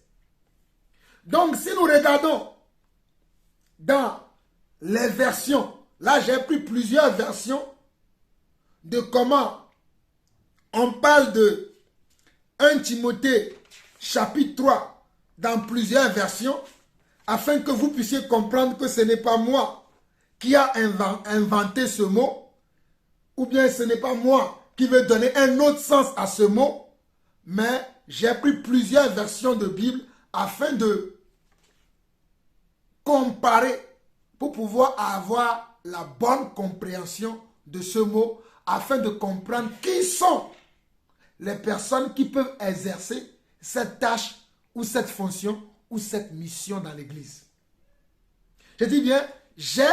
Donc, si nous regardons dans les versions, là j'ai pris plusieurs versions de comment on parle de 1 Timothée chapitre 3 dans plusieurs versions, afin que vous puissiez comprendre que ce n'est pas moi qui a inventé ce mot, ou bien ce n'est pas moi qui vais donner un autre sens à ce mot, mais j'ai pris plusieurs versions de Bible afin de comparer pour pouvoir avoir la bonne compréhension de ce mot, afin de comprendre qui sont les personnes qui peuvent exercer cette tâche ou cette fonction ou cette mission dans l'Église. Je dis bien, j'ai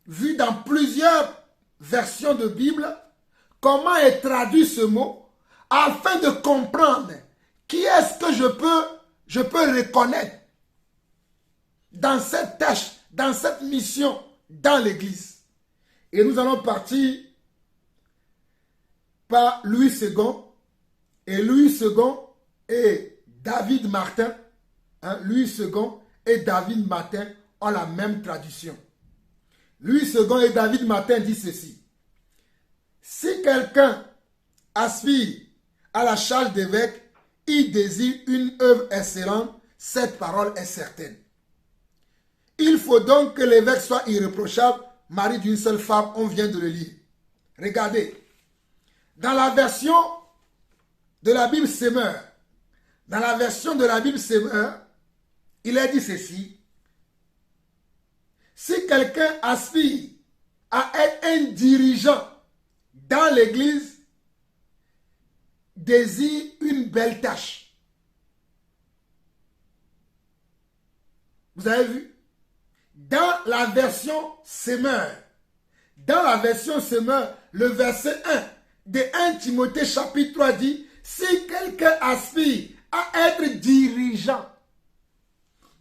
vu dans plusieurs versions de Bible comment est traduit ce mot afin de comprendre qui est-ce que je peux reconnaître dans cette tâche, dans cette mission, dans l'Église. Et nous allons partir par Louis II. Et Louis II et David Martin. Louis II et David Martin ont la même traduction. Louis II et David Martin disent ceci. Si quelqu'un aspire à la charge d'évêque, il désire une œuvre excellente, cette parole est certaine. Il faut donc que l'évêque soit irréprochable, mari d'une seule femme, on vient de le lire. Regardez, dans la version de la Bible Semeur, dans la version de la Bible Semeur, il est dit ceci. Si quelqu'un aspire à être un dirigeant dans l'église, désire une belle tâche. Vous avez vu? Dans la version Semeur, le verset 1 de 1 Timothée chapitre 3 dit, si quelqu'un aspire à être dirigeant,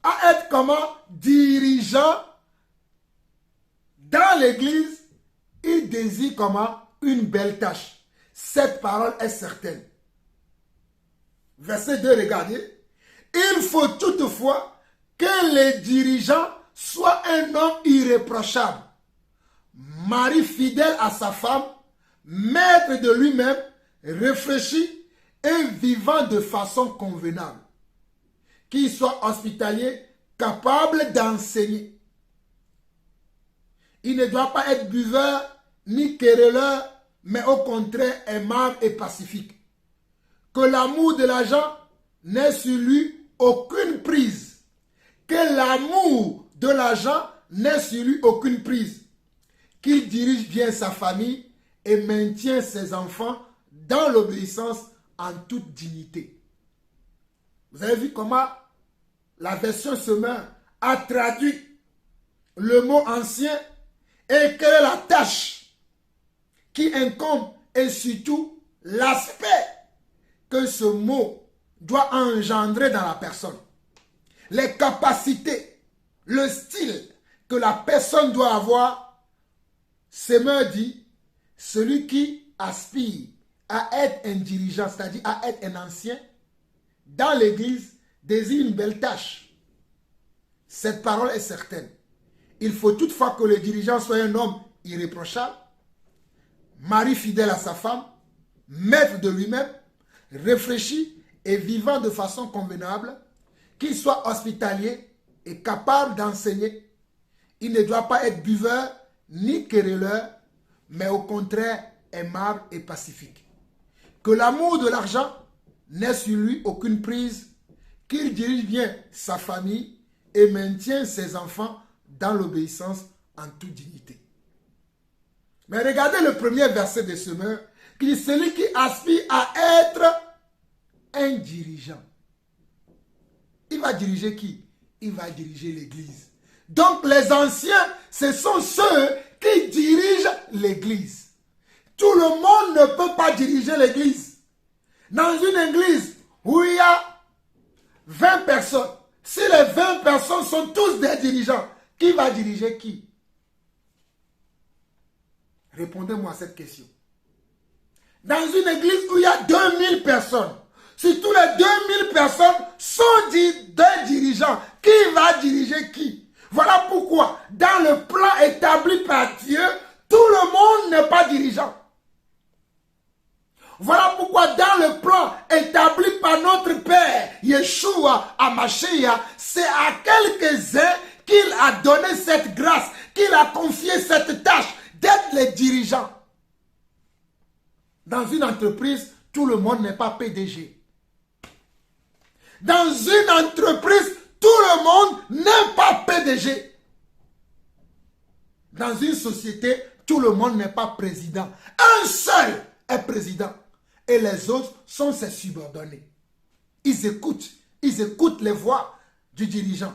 à être comment? Dirigeant dans l'église, il désire comment? Une belle tâche. Cette parole est certaine. Verset 2, regardez. Il faut toutefois que les dirigeants soient un homme irréprochable, mari fidèle à sa femme, maître de lui-même, réfléchi et vivant de façon convenable, qu'il soit hospitalier, capable d'enseigner. Il ne doit pas être buveur ni querelleur, mais au contraire aimable et pacifique. Que l'amour de l'argent n'ait sur lui aucune prise. Que l'amour de l'argent n'ait sur lui aucune prise. Qu'il dirige bien sa famille et maintient ses enfants dans l'obéissance en toute dignité. Vous avez vu comment la version Semeur a traduit le mot ancien et quelle est la tâche qui incombe et surtout l'aspect que ce mot doit engendrer dans la personne. Les capacités, le style que la personne doit avoir. Semeur dit, celui qui aspire à être un dirigeant, c'est-à-dire à être un ancien, dans l'église, désire une belle tâche. Cette parole est certaine. Il faut toutefois que le dirigeant soit un homme irréprochable, mari fidèle à sa femme, maître de lui-même, réfléchi et vivant de façon convenable, qu'il soit hospitalier et capable d'enseigner. Il ne doit pas être buveur ni querelleur, mais au contraire aimable et pacifique. Que l'amour de l'argent n'ait sur lui aucune prise, qu'il dirige bien sa famille et maintient ses enfants dans l'obéissance en toute dignité. Mais regardez le premier verset de Semeur, qui dit celui qui aspire à être un dirigeant. Il va diriger qui? Il va diriger l'église. Donc les anciens, ce sont ceux qui dirigent l'église. Tout le monde ne peut pas diriger l'église. Dans une église où il y a 20 personnes, si les 20 personnes sont tous des dirigeants, qui va diriger qui? Répondez-moi à cette question. Dans une église où il y a 2000 personnes, si tous les 2000 personnes sont des dirigeants, qui va diriger qui? Voilà pourquoi, dans le plan établi par Dieu, tout le monde n'est pas dirigeant. Voilà pourquoi dans le plan établi par notre Père, Yeshua Hamashiach, c'est à quelques-uns qu'il a donné cette grâce, qu'il a confié cette tâche d'être les dirigeants. Dans une entreprise, tout le monde n'est pas PDG. Dans une entreprise, tout le monde n'est pas PDG. Dans une société, tout le monde n'est pas président. Un seul est président. Et les autres sont ses subordonnés. Ils écoutent les voix du dirigeant.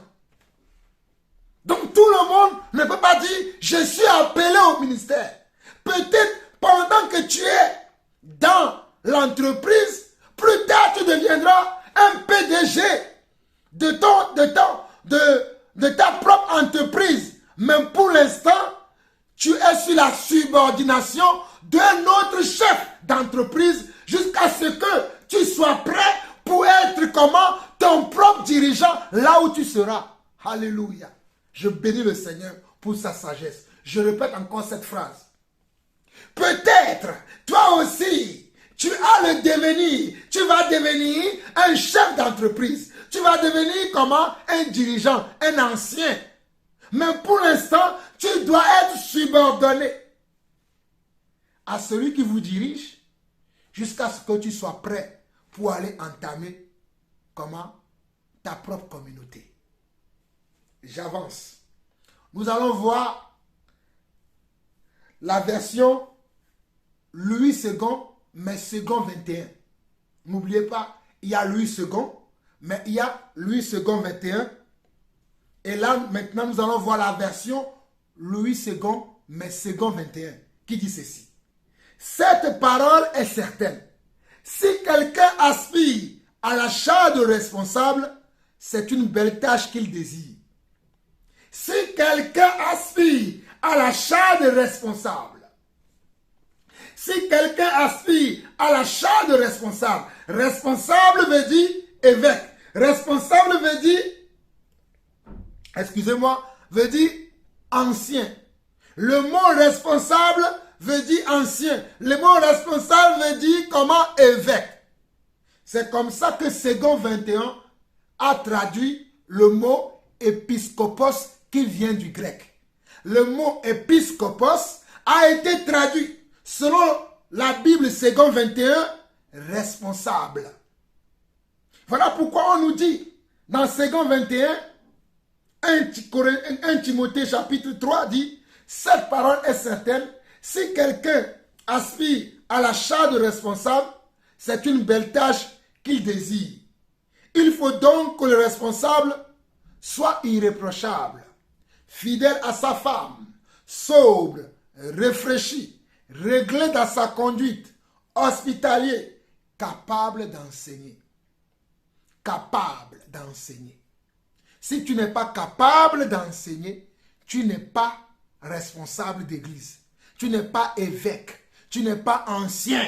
Donc tout le monde ne peut pas dire, je suis appelé au ministère. Peut-être pendant que tu es dans l'entreprise, plus tard tu deviendras un PDG de ta propre entreprise. Mais pour l'instant, tu es sur la subordination d'un autre chef d'entreprise jusqu'à ce que tu sois prêt pour être comment? Ton propre dirigeant là où tu seras. Alléluia. Je bénis le Seigneur pour sa sagesse. Je répète encore cette phrase. Peut-être, toi aussi, tu as le devenir. Tu vas devenir un chef d'entreprise. Tu vas devenir comment? Un dirigeant, un ancien. Mais pour l'instant, tu dois être subordonné à celui qui vous dirige jusqu'à ce que tu sois prêt pour aller entamer, comment? Ta propre communauté. J'avance. Nous allons voir la version Louis II, mais second 21. N'oubliez pas, il y a Louis II, mais il y a Louis II 21. Et là, maintenant, nous allons voir la version Louis II, mais second 21, qui dit ceci. Cette parole est certaine. Si quelqu'un aspire à la charge de responsable, c'est une belle tâche qu'il désire. Si quelqu'un aspire à la charge de responsable, si quelqu'un aspire à la charge de responsable, responsable veut dire évêque, responsable veut dire, excusez-moi, veut dire ancien. Le mot responsable veut dire ancien. Le mot responsable veut dire comment évêque. C'est comme ça que Second 21 a traduit le mot épiscopos qui vient du grec. Le mot épiscopos a été traduit selon la Bible Second 21 responsable. Voilà pourquoi on nous dit dans Second 21 1 Timothée chapitre 3 dit cette parole est certaine, si quelqu'un aspire à la charge de responsable, c'est une belle tâche qu'il désire. Il faut donc que le responsable soit irréprochable, fidèle à sa femme, sobre, réfléchi, réglé dans sa conduite, hospitalier, capable d'enseigner. Capable d'enseigner. Si tu n'es pas capable d'enseigner, tu n'es pas responsable d'église. Tu n'es pas évêque. Tu n'es pas ancien.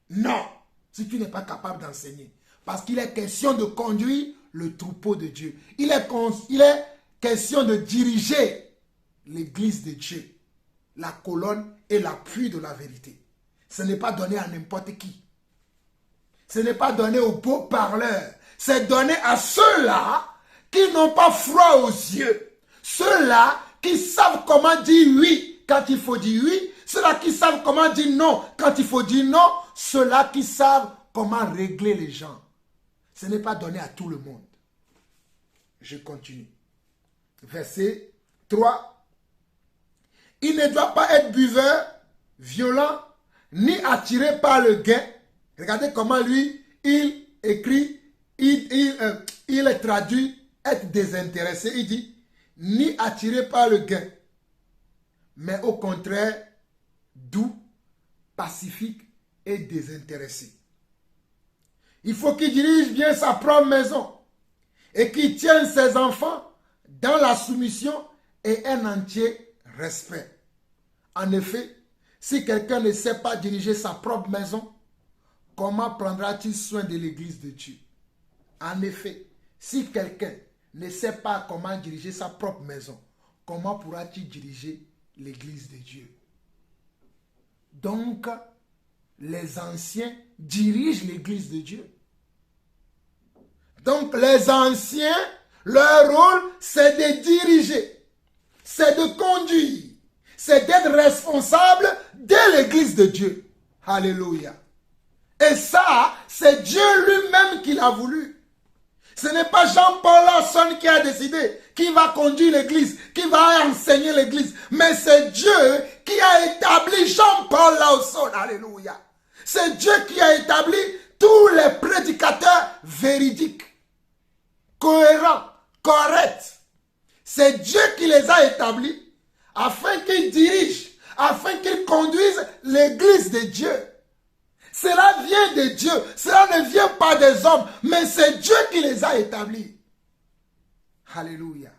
Non. Si tu n'es pas capable d'enseigner. Parce qu'il est question de conduire le troupeau de Dieu. Il est question de diriger l'église de Dieu. La colonne et l'appui de la vérité. Ce n'est pas donné à n'importe qui. Ce n'est pas donné aux beaux parleurs. C'est donné à ceux-là qui n'ont pas froid aux yeux. Ceux-là qui savent comment dire oui quand il faut dire oui. Ceux-là qui savent comment dire non quand il faut dire non. Ceux-là qui savent comment régler les gens. Ce n'est pas donné à tout le monde. Je continue. Verset 3. Il ne doit pas être buveur, violent, ni attiré par le gain. Regardez comment lui, il écrit, il traduit être désintéressé. Il dit, ni attiré par le gain, mais au contraire, doux, pacifique et désintéressé. Il faut qu'il dirige bien sa propre maison et qu'il tienne ses enfants dans la soumission et un entier respect. En effet, si quelqu'un ne sait pas diriger sa propre maison, comment prendra-t-il soin de l'église de Dieu? En effet, si quelqu'un ne sait pas comment diriger sa propre maison, comment pourra-t-il diriger l'église de Dieu? Donc, les anciens dirigent l'église de Dieu. Donc, les anciens, leur rôle, c'est de diriger, c'est de conduire, c'est d'être responsable de l'église de Dieu. Alléluia. Et ça, c'est Dieu lui-même qui l'a voulu. Ce n'est pas Jean-Paul Lawson qui a décidé qui va conduire l'église, qui va enseigner l'église. Mais c'est Dieu qui a établi Jean-Paul Lawson. Alléluia. C'est Dieu qui a établi tous les prédicateurs véridiques, cohérents, corrects. C'est Dieu qui les a établis afin qu'ils dirigent, afin qu'ils conduisent l'église de Dieu. Cela vient de Dieu. Cela ne vient pas des hommes, mais c'est Dieu qui les a établis. Alléluia.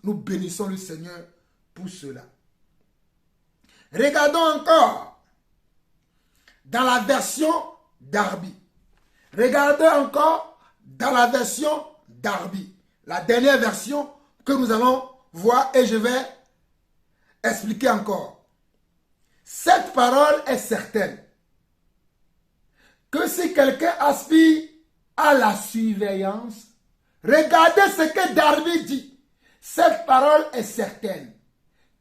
Nous bénissons le Seigneur pour cela. Regardons encore dans la version Darby. Regardez encore dans la version Darby. La dernière version que nous allons voir et je vais expliquer encore. Cette parole est certaine. Que si quelqu'un aspire à la surveillance, regardez ce que Darby dit. Cette parole est certaine.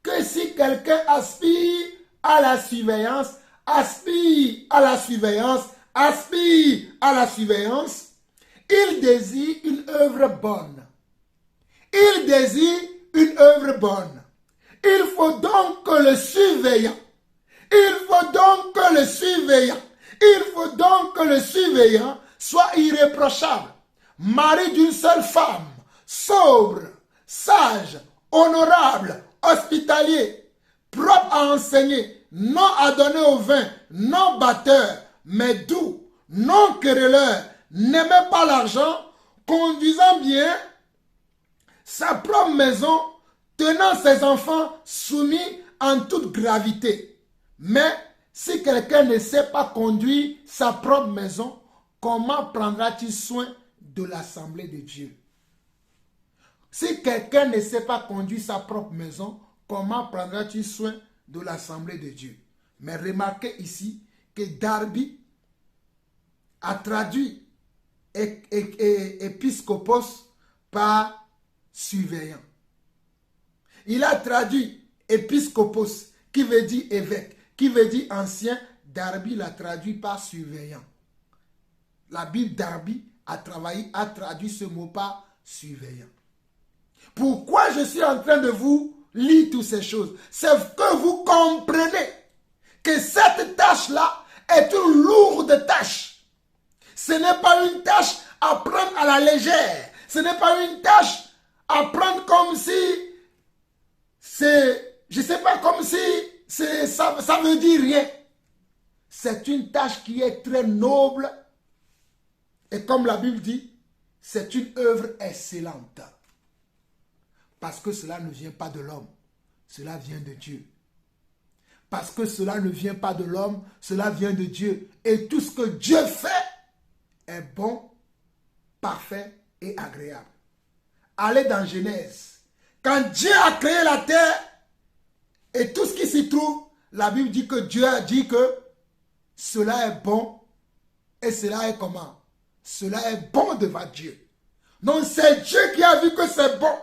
Que si quelqu'un aspire à la surveillance aspire à la surveillance, il désire une œuvre bonne. Il désire une œuvre bonne. Il faut donc que le surveillant, soit irréprochable, mari d'une seule femme, sobre, sage, honorable, hospitalier, propre à enseigner, non adonné au vin, non batteur, mais doux, non querelleur, n'aimait pas l'argent, conduisant bien sa propre maison, tenant ses enfants soumis en toute gravité. Mais si quelqu'un ne sait pas conduire sa propre maison, comment prendra-t-il soin de l'assemblée de Dieu? Si quelqu'un ne sait pas conduire sa propre maison, comment prendra-t-il soin de l'assemblée de Dieu? Mais remarquez ici que Darby a traduit épiscopos par surveillant. Il a traduit épiscopos, qui veut dire évêque, qui veut dire ancien. Darby l'a traduit par surveillant. La Bible Darby a traduit ce mot par surveillant. Pourquoi je suis en train de vous lire toutes ces choses? C'est que vous comprenez que cette tâche-là est une lourde tâche. Ce n'est pas une tâche à prendre à la légère. Ce n'est pas une tâche à prendre comme si c'est, je ne sais pas, comme si ça veut dire rien. C'est une tâche qui est très noble. Et comme la Bible dit, c'est une œuvre excellente. Parce que cela ne vient pas de l'homme, cela vient de Dieu. Parce que cela ne vient pas de l'homme, cela vient de Dieu. Et tout ce que Dieu fait est bon, parfait et agréable. Allez dans Genèse. Quand Dieu a créé la terre et tout ce qui s'y trouve, la Bible dit que Dieu a dit que cela est bon et cela est comment? Cela est bon devant Dieu. Donc c'est Dieu qui a vu que c'est bon.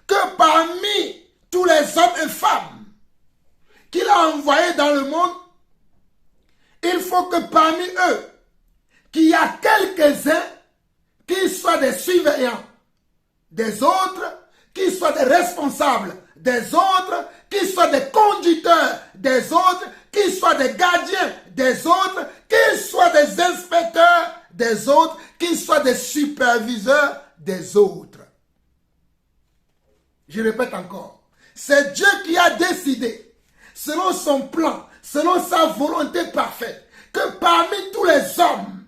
Que parmi tous les hommes et femmes qu'il a envoyés dans le monde, il faut que parmi eux, qu'il y a quelques-uns qui soient des surveillants des autres, qui soient des responsables des autres, qui soient des conducteurs des autres, qui soient des gardiens des autres, qui soient des inspecteurs des autres, qui soient des superviseurs des autres. Je répète encore, c'est Dieu qui a décidé, selon son plan, selon sa volonté parfaite, que parmi tous les hommes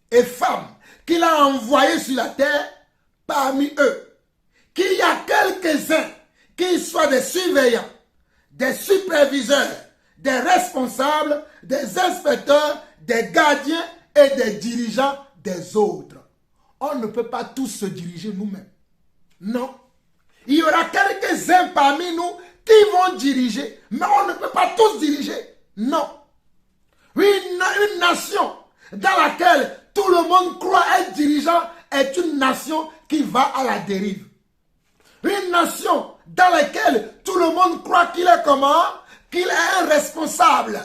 et femmes qu'il a envoyés sur la terre, parmi eux, qu'il y a quelques-uns qui soient des surveillants, des superviseurs, des responsables, des inspecteurs, des gardiens et des dirigeants des autres. On ne peut pas tous se diriger nous-mêmes. Non. Il y aura quelques-uns parmi nous qui vont diriger, mais on ne peut pas tous diriger. Non. Une nation dans laquelle tout le monde croit être dirigeant est une nation qui va à la dérive. Une nation dans laquelle tout le monde croit qu'il est comment? Qu'il est un responsable.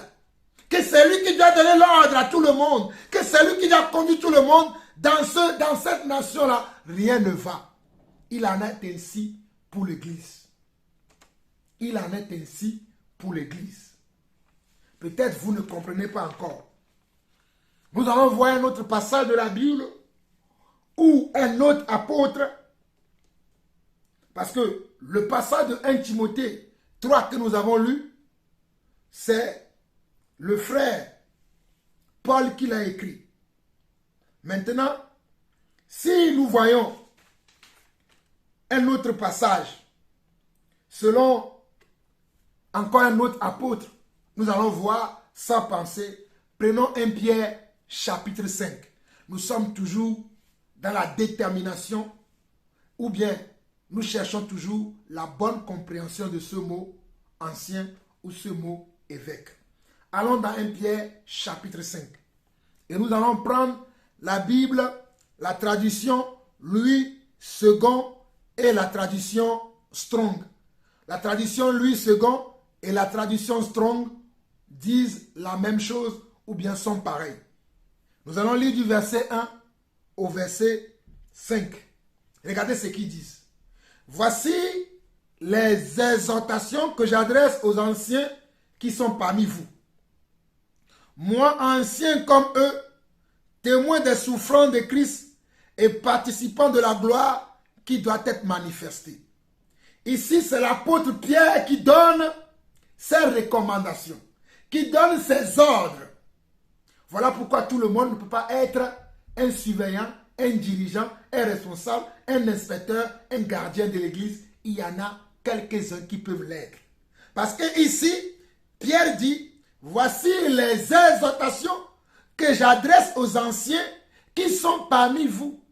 Que c'est lui qui doit donner l'ordre à tout le monde. Que c'est lui qui doit conduire tout le monde. Dans cette nation-là, rien ne va. Il en est ainsi pour l'Église. Il en est ainsi pour l'Église. Peut-être vous ne comprenez pas encore. Nous allons voir un autre passage de la Bible où un autre apôtre, parce que le passage de 1 Timothée 3 que nous avons lu, c'est le frère Paul qui l'a écrit. Maintenant, si nous voyons un autre passage, selon encore un autre apôtre, nous allons voir sans penser. Prenons 1 Pierre chapitre 5. Nous sommes toujours dans la détermination, ou bien nous cherchons toujours la bonne compréhension de ce mot ancien ou ce mot évêque. Allons dans 1 Pierre chapitre 5. Et nous allons prendre la Bible, la traduction Louis II et la traduction Strong. La traduction Louis II et la traduction Strong disent la même chose ou bien sont pareils. Nous allons lire du verset 1 au verset 5. Regardez ce qu'ils disent. Voici les exhortations que j'adresse aux anciens qui sont parmi vous. Moi, ancien comme eux, témoin des souffrances de Christ et participant de la gloire qui doit être manifestée. Ici, c'est l'apôtre Pierre qui donne ses recommandations, qui donne ses ordres. Voilà pourquoi tout le monde ne peut pas être un surveillant, un dirigeant, un responsable, un inspecteur, un gardien de l'église. Il y en a quelques-uns qui peuvent l'être. Parce que ici, Pierre dit, voici les exhortations que j'adresse aux anciens qui sont parmi vous.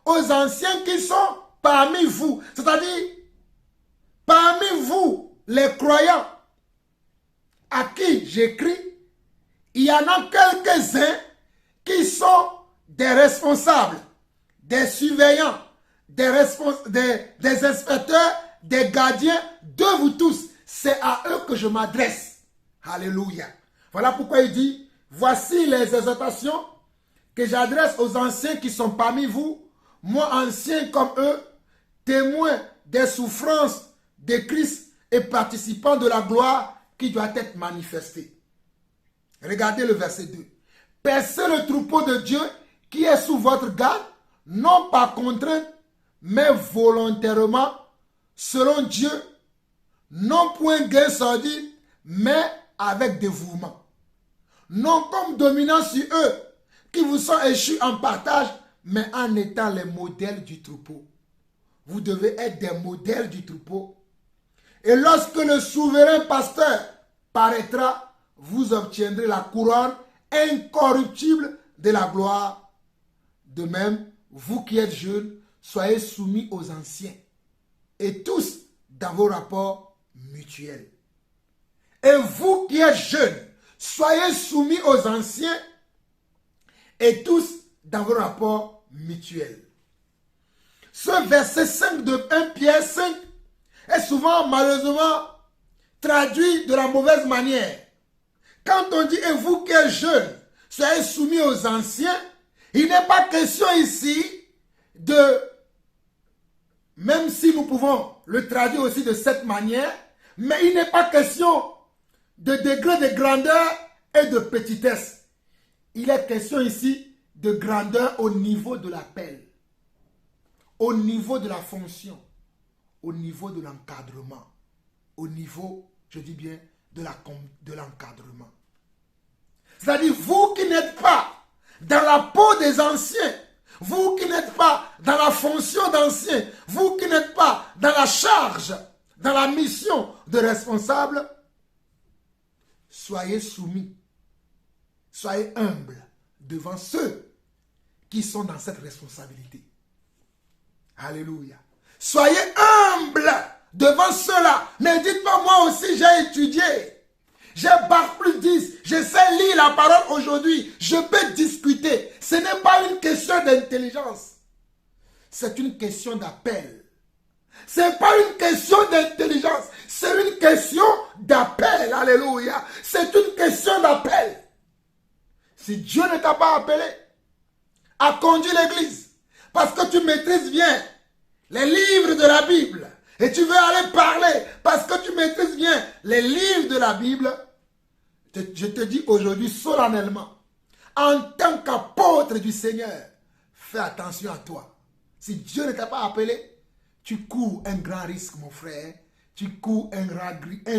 Aux anciens qui sont parmi vous. C'est-à-dire, parmi vous, les croyants à qui j'écris, il y en a quelques-uns qui sont des responsables, des surveillants, des inspecteurs, des gardiens de vous tous. C'est à eux que je m'adresse. Alléluia. Voilà pourquoi il dit, voici les exhortations que j'adresse aux anciens qui sont parmi vous, moi ancien comme eux, témoin des souffrances de Christ et participant de la gloire qui doit être manifestée. Regardez le verset 2. Percez le troupeau de Dieu qui est sous votre garde, non par contrainte, mais volontairement, selon Dieu, non point gain sordide, mais avec dévouement. Non comme dominant sur eux, qui vous sont échus en partage, mais en étant les modèles du troupeau. Vous devez être des modèles du troupeau. Et lorsque le souverain pasteur paraîtra, vous obtiendrez la couronne incorruptible de la gloire. De même, vous qui êtes jeunes, soyez soumis aux anciens. Et tous dans vos rapports mutuels. Et vous qui êtes jeunes, soyez soumis aux anciens et tous dans vos rapports mutuels. Ce verset 5 de 1 Pierre 5 est souvent malheureusement traduit de la mauvaise manière. Quand on dit « et vous qui êtes jeunes, soyez soumis aux anciens », il n'est pas question ici de, même si nous pouvons le traduire aussi de cette manière, mais il n'est pas question de degré de grandeur et de petitesse. Il est question ici de grandeur au niveau de l'appel, au niveau de la fonction, au niveau de l'encadrement, au niveau, je dis bien, de l'encadrement. C'est-à-dire, vous qui n'êtes pas dans la peau des anciens, vous qui n'êtes pas dans la fonction d'anciens, vous qui n'êtes pas dans la charge, dans la mission de responsable, soyez soumis, soyez humbles devant ceux qui sont dans cette responsabilité. Alléluia. Soyez humbles devant ceux-là. Ne dites pas moi aussi j'ai étudié. J'ai bac plus 10. Je sais lire la parole aujourd'hui. Je peux discuter. Ce n'est pas une question d'intelligence. C'est une question d'appel. Ce n'est pas une question d'intelligence. C'est une question d'appel. Alléluia. C'est une question d'appel. Si Dieu ne t'a pas appelé à conduire l'église, parce que tu maîtrises bien les livres de la Bible, et tu veux aller parler, parce que tu maîtrises bien les livres de la Bible, je te dis aujourd'hui solennellement, en tant qu'apôtre du Seigneur, fais attention à toi. Si Dieu ne t'a pas appelé, tu cours un grand risque, mon frère. Tu cours un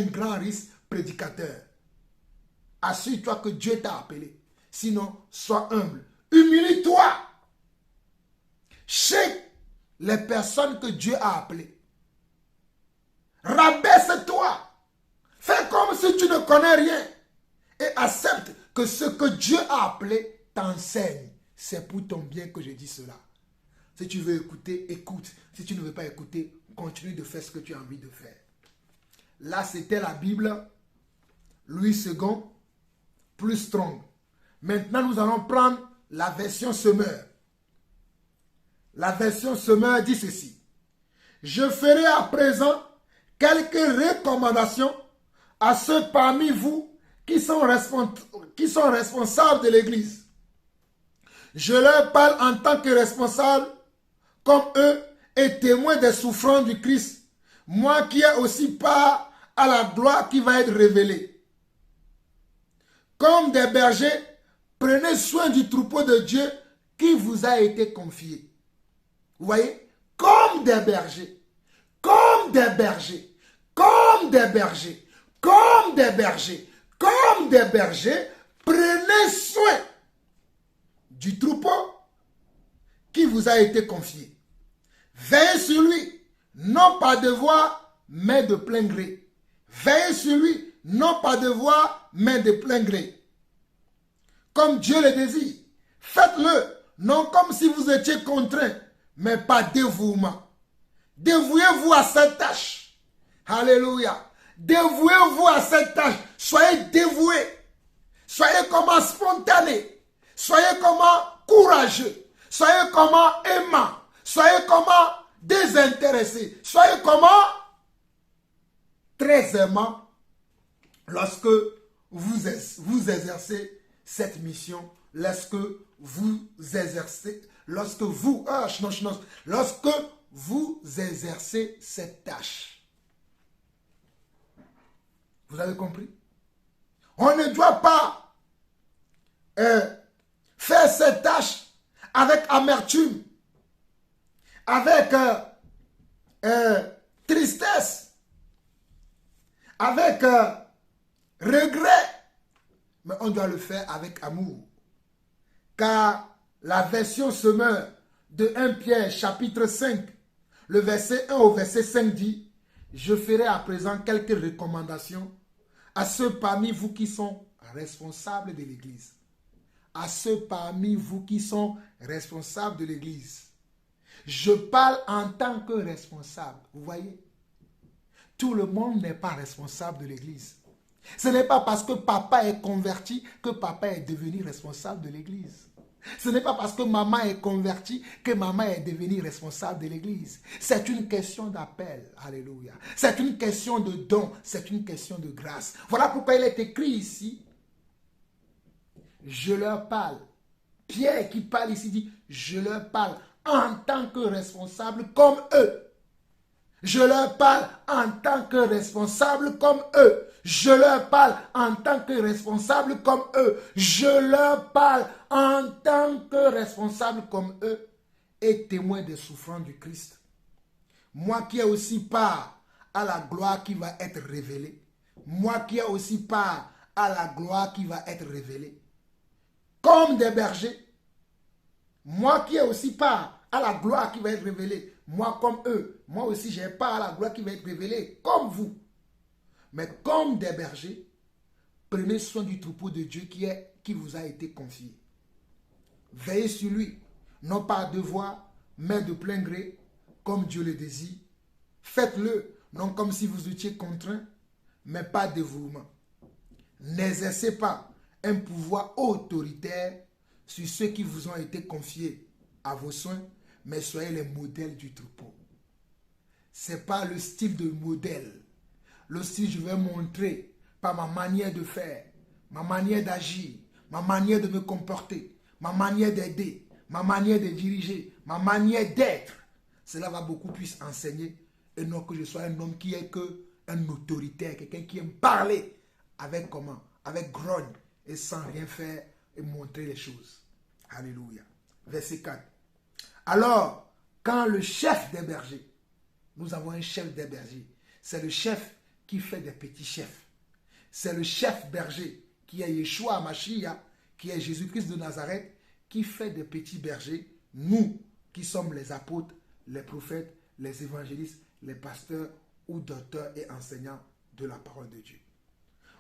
grand risque, prédicateur. Assure-toi que Dieu t'a appelé. Sinon, sois humble. Humilie-toi. Chez les personnes que Dieu a appelées. Rabaisse-toi. Fais comme si tu ne connais rien. Et accepte que ce que Dieu a appelé t'enseigne. C'est pour ton bien que je dis cela. Si tu veux écouter, écoute. Si tu ne veux pas écouter, continue de faire ce que tu as envie de faire. Là, c'était la Bible, Louis II, plus strong. Maintenant, nous allons prendre la version Semeur. La version Semeur dit ceci. Je ferai à présent quelques recommandations à ceux parmi vous qui sont responsables de l'Église. Je leur parle en tant que responsable, comme eux, et témoin des souffrances du Christ. Moi qui ai aussi part à la gloire qui va être révélée. Comme des bergers, prenez soin du troupeau de Dieu qui vous a été confié. Vous voyez? Comme des bergers. Comme des bergers. Comme des bergers. Comme des bergers. Comme des bergers, prenez soin du troupeau qui vous a été confié. Veillez sur lui, non pas de voix, mais de plein gré. Veillez sur lui, non pas de voix, mais de plein gré. Comme Dieu le désire. Faites-le, non comme si vous étiez contraint, mais par dévouement. Dévouez-vous à cette tâche. Alléluia. Dévouez-vous à cette tâche. Soyez dévoués. Soyez comment spontanés. Soyez comment courageux. Soyez comment aimants. Soyez comment désintéressés. Soyez comment très aimants lorsque vous exercez cette mission. Lorsque vous exercez cette tâche. Vous avez compris? On ne doit pas faire cette tâche avec amertume, avec tristesse, avec regret, mais on doit le faire avec amour. Car la version Semeur de 1 Pierre chapitre 5, le verset 1 au verset 5 dit: je ferai à présent quelques recommandations à ceux parmi vous qui sont responsables de l'Église. À ceux parmi vous qui sont responsables de l'Église. Je parle en tant que responsable. Vous voyez? Tout le monde n'est pas responsable de l'Église. Ce n'est pas parce que papa est converti que papa est devenu responsable de l'Église. Ce n'est pas parce que maman est convertie que maman est devenue responsable de l'Église. C'est une question d'appel. Alléluia. C'est une question de don. C'est une question de grâce. Voilà pourquoi il est écrit ici. Je leur parle. Pierre qui parle ici dit, je leur parle en tant que responsable comme eux. Je leur parle en tant que responsable comme eux. Je leur parle en tant que responsable comme eux. Je leur parle en tant que responsable comme eux et témoin des souffrances du Christ. Moi qui ai aussi part à la gloire qui va être révélée. Moi qui ai aussi part à la gloire qui va être révélée. Comme des bergers. Moi qui ai aussi part à la gloire qui va être révélée. Moi comme eux, moi aussi j'ai part à la gloire qui va être révélée, comme vous. Mais comme des bergers, prenez soin du troupeau de Dieu qui vous a été confié. Veillez sur lui, non pas à devoir, mais de plein gré, comme Dieu le désire. Faites-le, non comme si vous étiez contraint, mais pas dévouement. N'exercez pas un pouvoir autoritaire sur ceux qui vous ont été confiés à vos soins, mais soyez les modèles du troupeau. Ce n'est pas le style de modèle. Le style, je vais montrer par ma manière de faire, ma manière d'agir, ma manière de me comporter, ma manière d'aider, ma manière de diriger, ma manière d'être. Cela va beaucoup plus enseigner et non que je sois un homme qui est qu'un autoritaire, quelqu'un qui aime parler avec comment? Avec grogne et sans rien faire et montrer les choses. Alléluia. Verset 4. Alors, quand le chef des bergers, nous avons un chef des bergers, c'est le chef qui fait des petits chefs. C'est le chef berger qui est Yeshua Mashiach, qui est Jésus-Christ de Nazareth, qui fait des petits bergers, nous qui sommes les apôtres, les prophètes, les évangélistes, les pasteurs ou docteurs et enseignants de la parole de Dieu.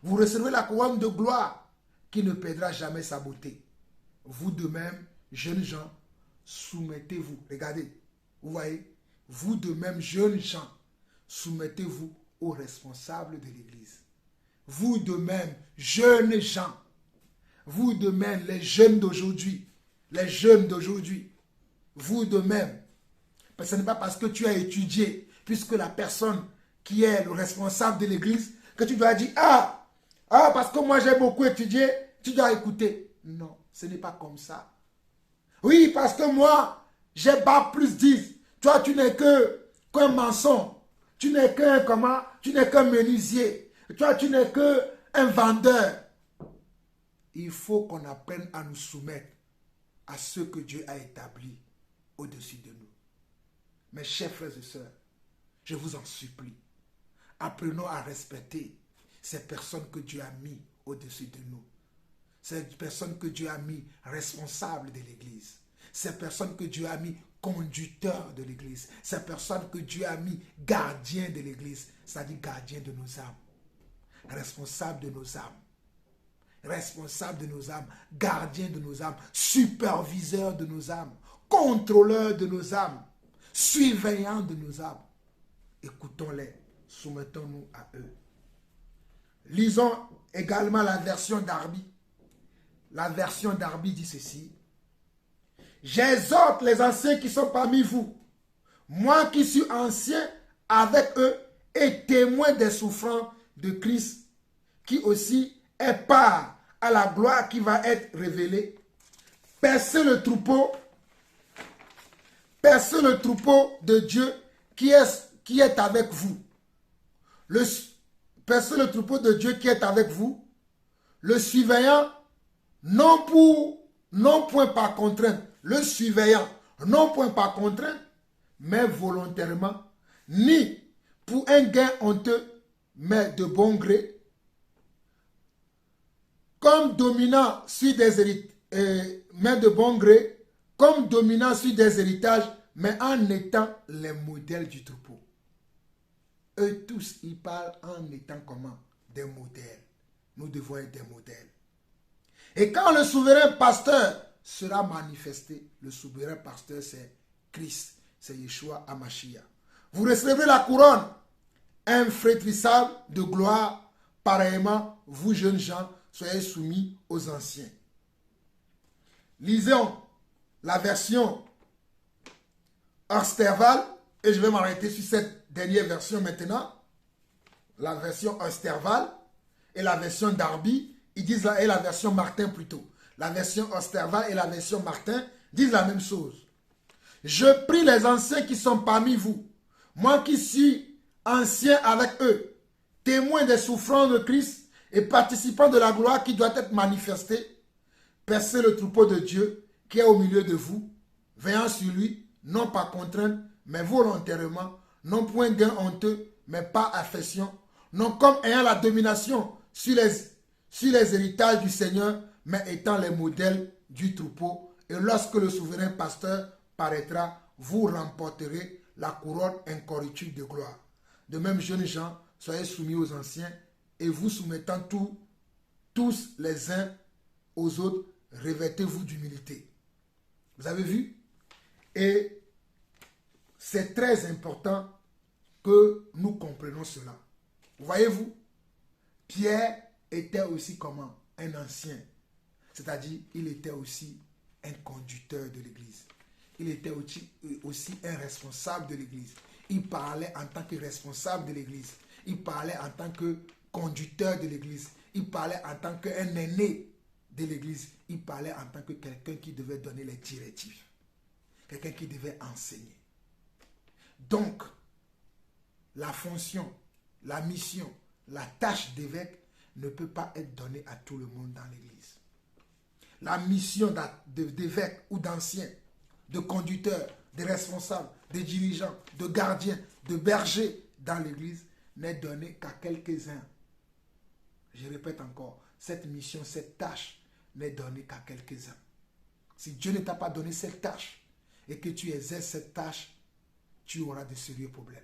Vous recevrez la couronne de gloire qui ne perdra jamais sa beauté. Vous de même, jeunes gens, soumettez-vous. Regardez, vous voyez, vous de même, jeunes gens, soumettez-vous aux responsables de l'Église. Vous de même, jeunes gens, vous de même, les jeunes d'aujourd'hui, vous de même. Parce que ce n'est pas parce que tu as étudié, puisque la personne qui est le responsable de l'Église, que tu dois dire, ah, Ah, parce que moi j'ai beaucoup étudié, tu dois écouter. Non, ce n'est pas comme ça. Oui, parce que moi, j'ai bac plus 10. Toi, tu n'es qu'un maçon. Tu n'es qu'un comment? Tu n'es qu'un menuisier. Toi, tu n'es qu'un vendeur. Il faut qu'on apprenne à nous soumettre à ce que Dieu a établi au-dessus de nous. Mes chers frères et sœurs, je vous en supplie, apprenons à respecter ces personnes que Dieu a mis au-dessus de nous. Ces personnes que Dieu a mis responsables de l'Église. Ces personnes que Dieu a mis conducteurs de l'Église. Ces personnes que Dieu a mis gardiens de l'Église. C'est-à-dire gardiens de nos âmes. Responsables de nos âmes. Responsables de nos âmes. Gardiens de nos âmes. Superviseurs de nos âmes. Contrôleurs de nos âmes. Surveillants de nos âmes. Écoutons-les. Soumettons-nous à eux. Lisons également la version d'Arby. La version d'Arby dit ceci. J'exhorte les anciens qui sont parmi vous, moi qui suis ancien avec eux et témoin des souffrances de Christ, qui aussi est part à la gloire qui va être révélée. Percez le troupeau de Dieu qui est avec vous. Percez le troupeau de Dieu qui est avec vous, le surveillant non point par contrainte, le surveillant, non point par contrainte, mais volontairement, ni pour un gain honteux, mais de bon gré, comme dominant sur des héritages, mais de bon gré, comme dominant sur des héritages, mais en étant les modèles du troupeau. Eux tous, ils parlent en étant comment? Des modèles. Nous devons être des modèles. Et quand le souverain pasteur sera manifesté, le souverain pasteur c'est Christ, c'est Yeshua HaMashiach. Vous recevrez la couronne infrétrissable de gloire. Pareillement, vous jeunes gens, soyez soumis aux anciens. Lisons la version Osterval, et je vais m'arrêter sur cette dernière version maintenant. La version Osterval et la version Darby. Ils disent là, et la version Martin plutôt. La version Osterval et la version Martin disent la même chose. Je prie les anciens qui sont parmi vous, moi qui suis ancien avec eux, témoin des souffrances de Christ et participant de la gloire qui doit être manifestée, percez le troupeau de Dieu qui est au milieu de vous, veillant sur lui, non par contrainte, mais volontairement, non point gain honteux, mais par affection, non comme ayant la domination sur les héritages du Seigneur, mais étant les modèles du troupeau. Et lorsque le souverain pasteur paraîtra, vous remporterez la couronne incorruptible de gloire. De même, jeunes gens, soyez soumis aux anciens et vous soumettant tous les uns aux autres, revêtez-vous d'humilité. Vous avez vu? Et c'est très important que nous comprenions cela. Voyez-vous, Pierre était aussi comment? Un ancien. C'est-à-dire, il était aussi un conducteur de l'Église. Il était aussi un responsable de l'Église. Il parlait en tant que responsable de l'Église. Il parlait en tant que conducteur de l'Église. Il parlait en tant qu'un aîné de l'Église. Il parlait en tant que quelqu'un qui devait donner les directives. Quelqu'un qui devait enseigner. Donc, la fonction, la mission, la tâche d'évêque ne peut pas être donnée à tout le monde dans l'Église. La mission d'évêque ou d'ancien, de conducteur, de responsable, de dirigeant, de gardien, de berger dans l'Église n'est donnée qu'à quelques-uns. Je répète encore, cette mission, cette tâche n'est donnée qu'à quelques-uns. Si Dieu ne t'a pas donné cette tâche et que tu exerces cette tâche, tu auras de sérieux problèmes.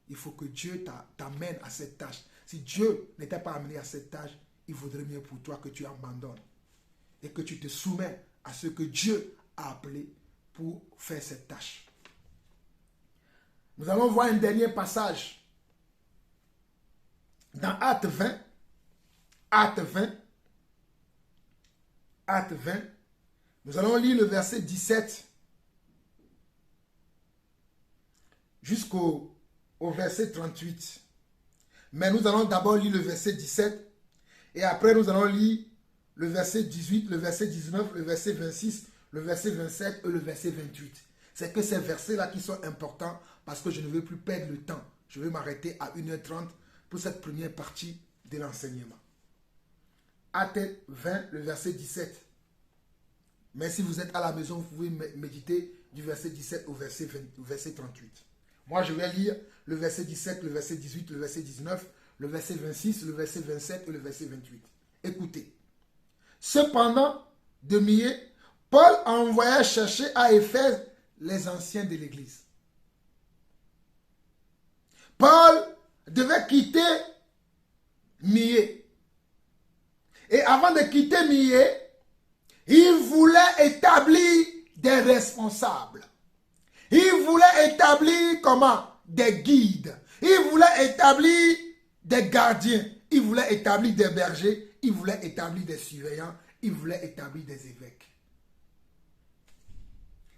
Il faut que Dieu t'amène à cette tâche. Si Dieu ne t'a pas amené à cette tâche, il vaudrait mieux pour toi que tu abandonnes et que tu te soumets à ce que Dieu a appelé pour faire cette tâche. Nous allons voir un dernier passage dans Actes 20. Actes 20. Nous allons lire le verset 17 jusqu'au verset 38. Mais nous allons d'abord lire le verset 17 et après nous allons lire le verset 18, le verset 19, le verset 26, le verset 27 et le verset 28. C'est que ces versets-là qui sont importants parce que je ne veux plus perdre le temps. Je vais m'arrêter à 1h30 pour cette première partie de l'enseignement. Actes 20, le verset 17. Mais si vous êtes à la maison, vous pouvez méditer du verset 17 au verset 38. Moi, je vais lire le verset 17, le verset 18, le verset 19, le verset 26, le verset 27 et le verset 28. Écoutez. Cependant, de Millet, Paul envoya chercher à Éphèse les anciens de l'église. Paul devait quitter Millet. Et avant de quitter Millet, il voulait établir des responsables. Il voulait établir comment? Des guides. Il voulait établir des gardiens. Il voulait établir des bergers. Il voulait établir des surveillants. Il voulait établir des évêques.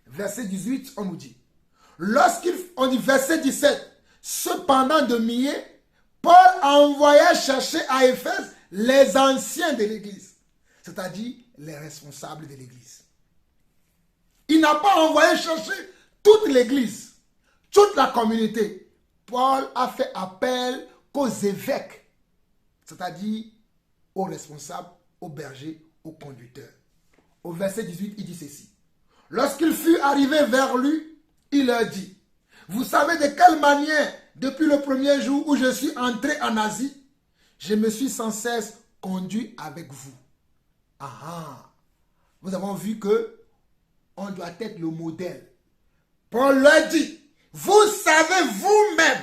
Verset 18, on nous dit. On dit verset 17. Cependant de Millet, Paul envoya chercher à Éphèse les anciens de l'église. C'est-à-dire les responsables de l'église. Il n'a pas envoyé chercher toute l'église, toute la communauté. Paul a fait appel qu'aux évêques, c'est-à-dire aux responsables, aux bergers, aux conducteurs. Au verset 18, il dit ceci. Lorsqu'il fut arrivé vers lui, il leur dit, vous savez de quelle manière, depuis le premier jour où je suis entré en Asie, je me suis sans cesse conduit avec vous. Ah, nous avons vu que on doit être le modèle. Paul leur dit, vous savez vous-même,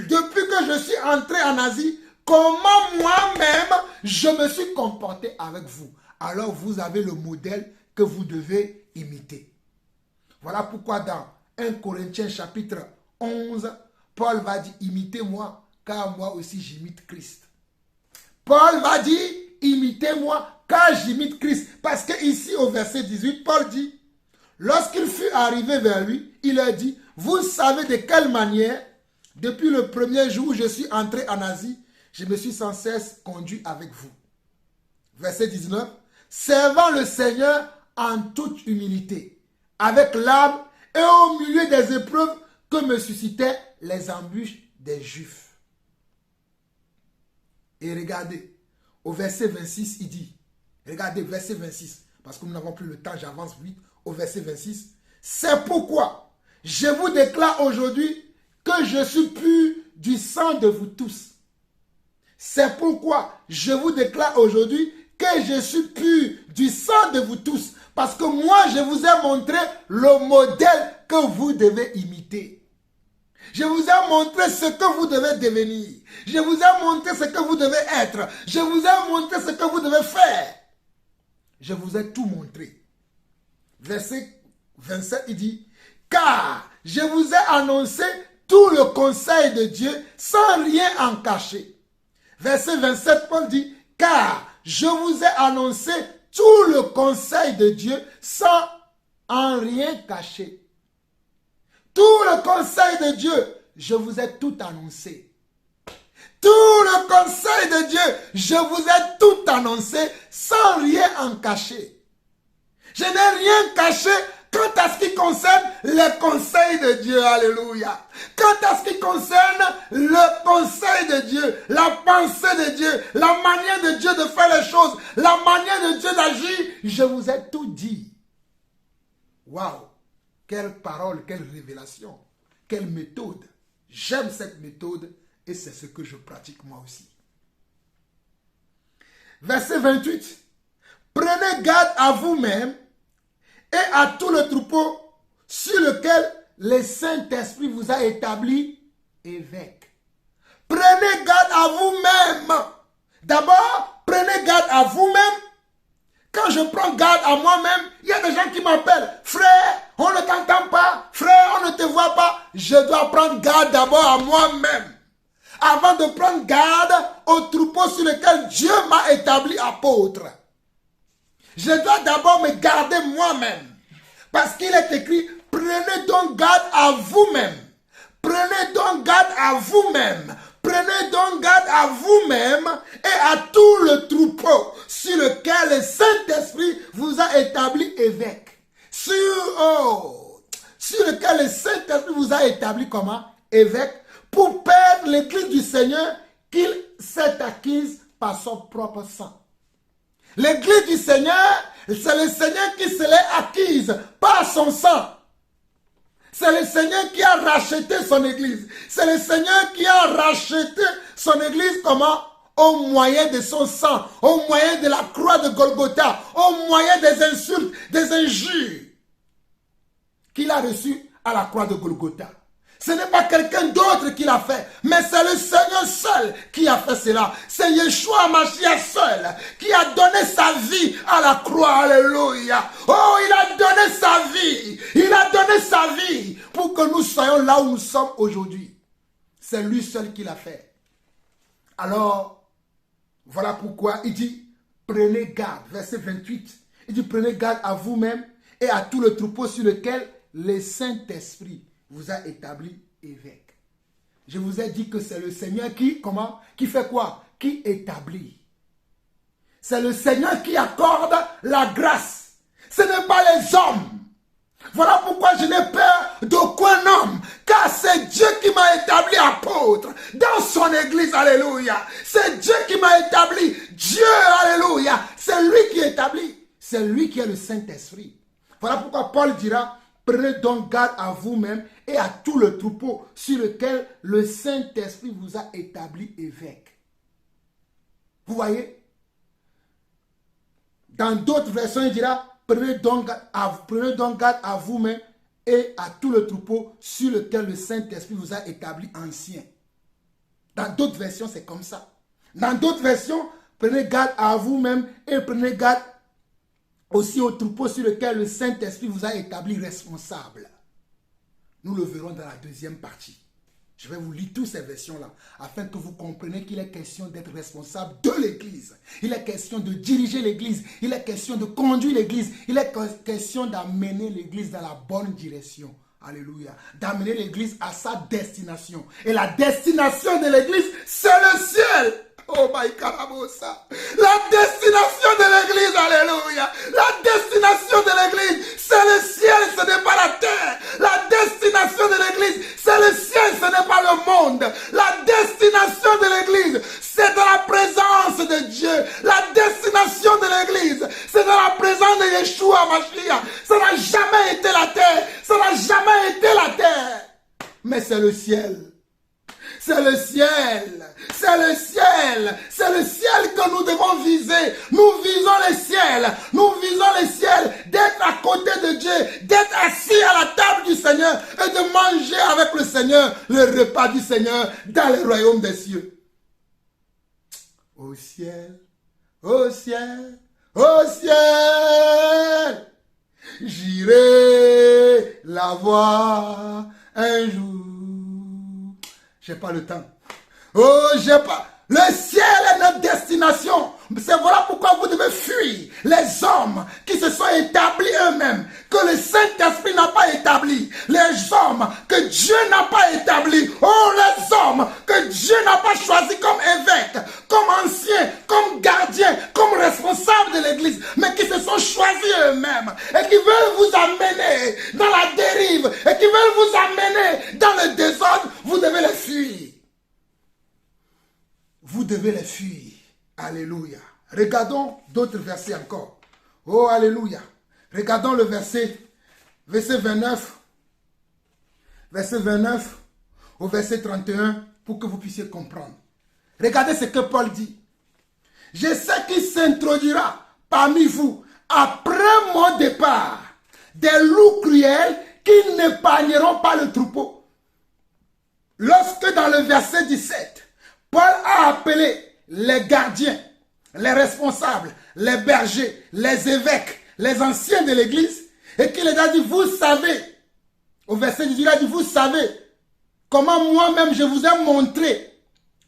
depuis que je suis entré en Asie, comment moi-même je me suis comporté avec vous. Alors vous avez le modèle que vous devez imiter. Voilà pourquoi dans 1 Corinthiens chapitre 11, Paul va dire, imitez-moi, car moi aussi j'imite Christ. Paul va dire, imitez-moi, car j'imite Christ. Parce que ici au verset 18, Paul dit, lorsqu'il fut arrivé vers lui, il leur dit, vous savez de quelle manière, depuis le premier jour où je suis entré en Asie, je me suis sans cesse conduit avec vous. Verset 19, servant le Seigneur en toute humilité, avec l'âme et au milieu des épreuves que me suscitaient les embûches des Juifs. Et regardez, au verset 26, il dit, regardez verset 26, parce que nous n'avons plus le temps, j'avance vite, au verset 26, c'est pourquoi je vous déclare aujourd'hui que je suis pur du sang de vous tous. C'est pourquoi je vous déclare aujourd'hui que je suis pur du sang de vous tous. Parce que moi, je vous ai montré le modèle que vous devez imiter. Je vous ai montré ce que vous devez devenir. Je vous ai montré ce que vous devez être. Je vous ai montré ce que vous devez faire. Je vous ai tout montré. Verset 27, il dit, car je vous ai annoncé tout le conseil de Dieu sans rien en cacher. Verset 27, Paul dit, car je vous ai annoncé tout le conseil de Dieu sans en rien cacher. Tout le conseil de Dieu, je vous ai tout annoncé. Tout le conseil de Dieu, je vous ai tout annoncé sans rien en cacher. Je n'ai rien caché quant à ce qui concerne les conseils de Dieu. Alléluia. Quant à ce qui concerne le conseil de Dieu, la pensée de Dieu, la manière de Dieu de faire les choses, la manière de Dieu d'agir, je vous ai tout dit. Waouh! Quelle parole, quelle révélation, quelle méthode. J'aime cette méthode et c'est ce que je pratique moi aussi. Verset 28. Prenez garde à vous-même et à tout le troupeau sur lequel le Saint-Esprit vous a établi évêque. Prenez garde à vous-même. D'abord, prenez garde à vous-même. Quand je prends garde à moi-même, il y a des gens qui m'appellent. Frère, on ne t'entend pas. Frère, on ne te voit pas. Je dois prendre garde d'abord à moi-même. Avant de prendre garde au troupeau sur lequel Dieu m'a établi apôtre. Je dois d'abord me garder moi-même. Parce qu'il est écrit, prenez donc garde à vous-même. Prenez donc garde à vous-même. Prenez donc garde à vous-même et à tout le troupeau sur lequel le Saint-Esprit vous a établi évêque. Sur lequel le Saint-Esprit vous a établi comment? Évêque, pour perdre l'église du Seigneur qu'il s'est acquise par son propre sang. L'église du Seigneur, c'est le Seigneur qui se l'est acquise par son sang. C'est le Seigneur qui a racheté son église. C'est le Seigneur qui a racheté son église comment? Au moyen de son sang, au moyen de la croix de Golgotha, au moyen des insultes, des injures qu'il a reçues à la croix de Golgotha. Ce n'est pas quelqu'un d'autre qui l'a fait, mais c'est le Seigneur seul qui a fait cela. C'est Yeshua Mashiach seul qui a donné sa vie à la croix. Alléluia. Oh, il a donné sa vie. Il a donné sa vie pour que nous soyons là où nous sommes aujourd'hui. C'est lui seul qui l'a fait. Alors, voilà pourquoi il dit, prenez garde. Verset 28. Il dit, prenez garde à vous-même et à tout le troupeau sur lequel le Saint-Esprit vous a établi évêque. Je vous ai dit que c'est le Seigneur qui fait quoi? Qui établit. C'est le Seigneur qui accorde la grâce. Ce n'est pas les hommes. Voilà pourquoi je n'ai peur d'aucun homme, car c'est Dieu qui m'a établi apôtre dans son église, alléluia. C'est Dieu qui m'a établi, Dieu, alléluia. C'est lui qui établit, c'est lui qui est le Saint-Esprit. Voilà pourquoi Paul dira, prenez donc garde à vous-même et à tout le troupeau sur lequel le Saint-Esprit vous a établi évêque. Vous voyez? Dans d'autres versions, il dira, prenez donc garde à vous-même et à tout le troupeau sur lequel le Saint-Esprit vous a établi ancien. Dans d'autres versions, c'est comme ça. Dans d'autres versions, prenez garde à vous-même et prenez garde aussi au troupeau sur lequel le Saint-Esprit vous a établi responsable. Nous le verrons dans la deuxième partie. Je vais vous lire toutes ces versions-là, afin que vous compreniez qu'il est question d'être responsable de l'Église. Il est question de diriger l'Église. Il est question de conduire l'Église. Il est question d'amener l'Église dans la bonne direction. Alléluia. D'amener l'Église à sa destination. Et la destination de l'Église, c'est le ciel. Oh my carabosa. La destination de l'église, alléluia. La destination de l'église, c'est le ciel, ce n'est pas la terre. La destination de l'église, c'est le ciel, ce n'est pas le monde. La destination de l'église, c'est dans la présence de Dieu. La destination de l'église, c'est dans la présence de Yeshua Mashiach. Ça n'a jamais été la terre. Ça n'a jamais été la terre. Mais c'est le ciel. C'est le ciel, c'est le ciel, c'est le ciel que nous devons viser. Nous visons le ciel, nous visons le ciel, d'être à côté de Dieu, d'être assis à la table du Seigneur et de manger avec le Seigneur le repas du Seigneur dans le royaume des cieux. Au ciel, au ciel, au ciel, j'irai la voir un jour. J'ai pas le temps. Oh, j'ai pas. Le ciel est notre destination. C'est voilà pourquoi vous devez fuir les hommes qui se sont établis eux-mêmes, que le Saint-Esprit n'a pas établi. Les hommes que Dieu n'a pas établis. Oh, les hommes que Dieu n'a pas choisis comme évêques, comme anciens, comme gardiens, comme responsables de l'église, mais qui se sont choisis eux-mêmes et qui veulent vous amener dans la dérive et qui veulent vous amener dans le désordre. Vous devez les fuir. Vous devez les fuir. Alléluia. Regardons d'autres versets encore. Oh, alléluia. Regardons le verset 29. Verset 29 au verset 31 pour que vous puissiez comprendre. Regardez ce que Paul dit. Je sais qu'il s'introduira parmi vous après mon départ des loups cruels qui n'épargneront pas le troupeau. Lorsque dans le verset 17, Paul a appelé les gardiens, les responsables, les bergers, les évêques, les anciens de l'église, et qu'il les a dit, vous savez, au verset 18, il a dit, vous savez comment moi-même je vous ai montré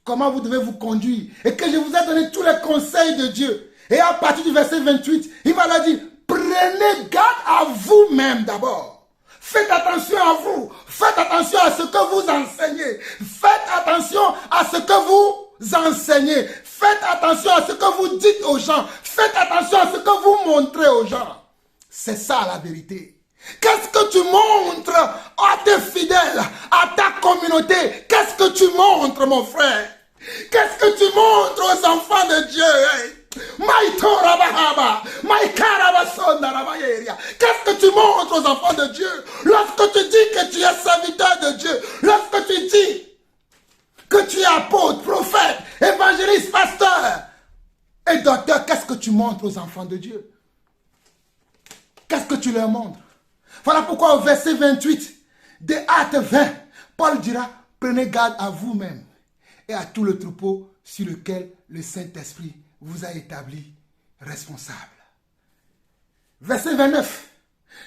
comment vous devez vous conduire, et que je vous ai donné tous les conseils de Dieu. Et à partir du verset 28, il va leur dire, prenez garde à vous-même d'abord. Faites attention à vous. Faites attention à ce que vous enseignez. Faites attention à ce que vous enseignez. Faites attention à ce que vous dites aux gens. Faites attention à ce que vous montrez aux gens. C'est ça la vérité. Qu'est-ce que tu montres à tes fidèles, à ta communauté? Qu'est-ce que tu montres, mon frère? Qu'est-ce que tu montres aux enfants de Dieu? Qu'est-ce que tu montres aux enfants de Dieu? Lorsque tu dis que tu es serviteur de Dieu, lorsque tu dis que tu es apôtre, prophète, évangéliste, pasteur et docteur, qu'est-ce que tu montres aux enfants de Dieu? Qu'est-ce que tu leur montres? Voilà pourquoi au verset 28 de Actes 20, Paul dira, prenez garde à vous-même et à tout le troupeau sur lequel le Saint-Esprit vous a établi responsable. Verset 29.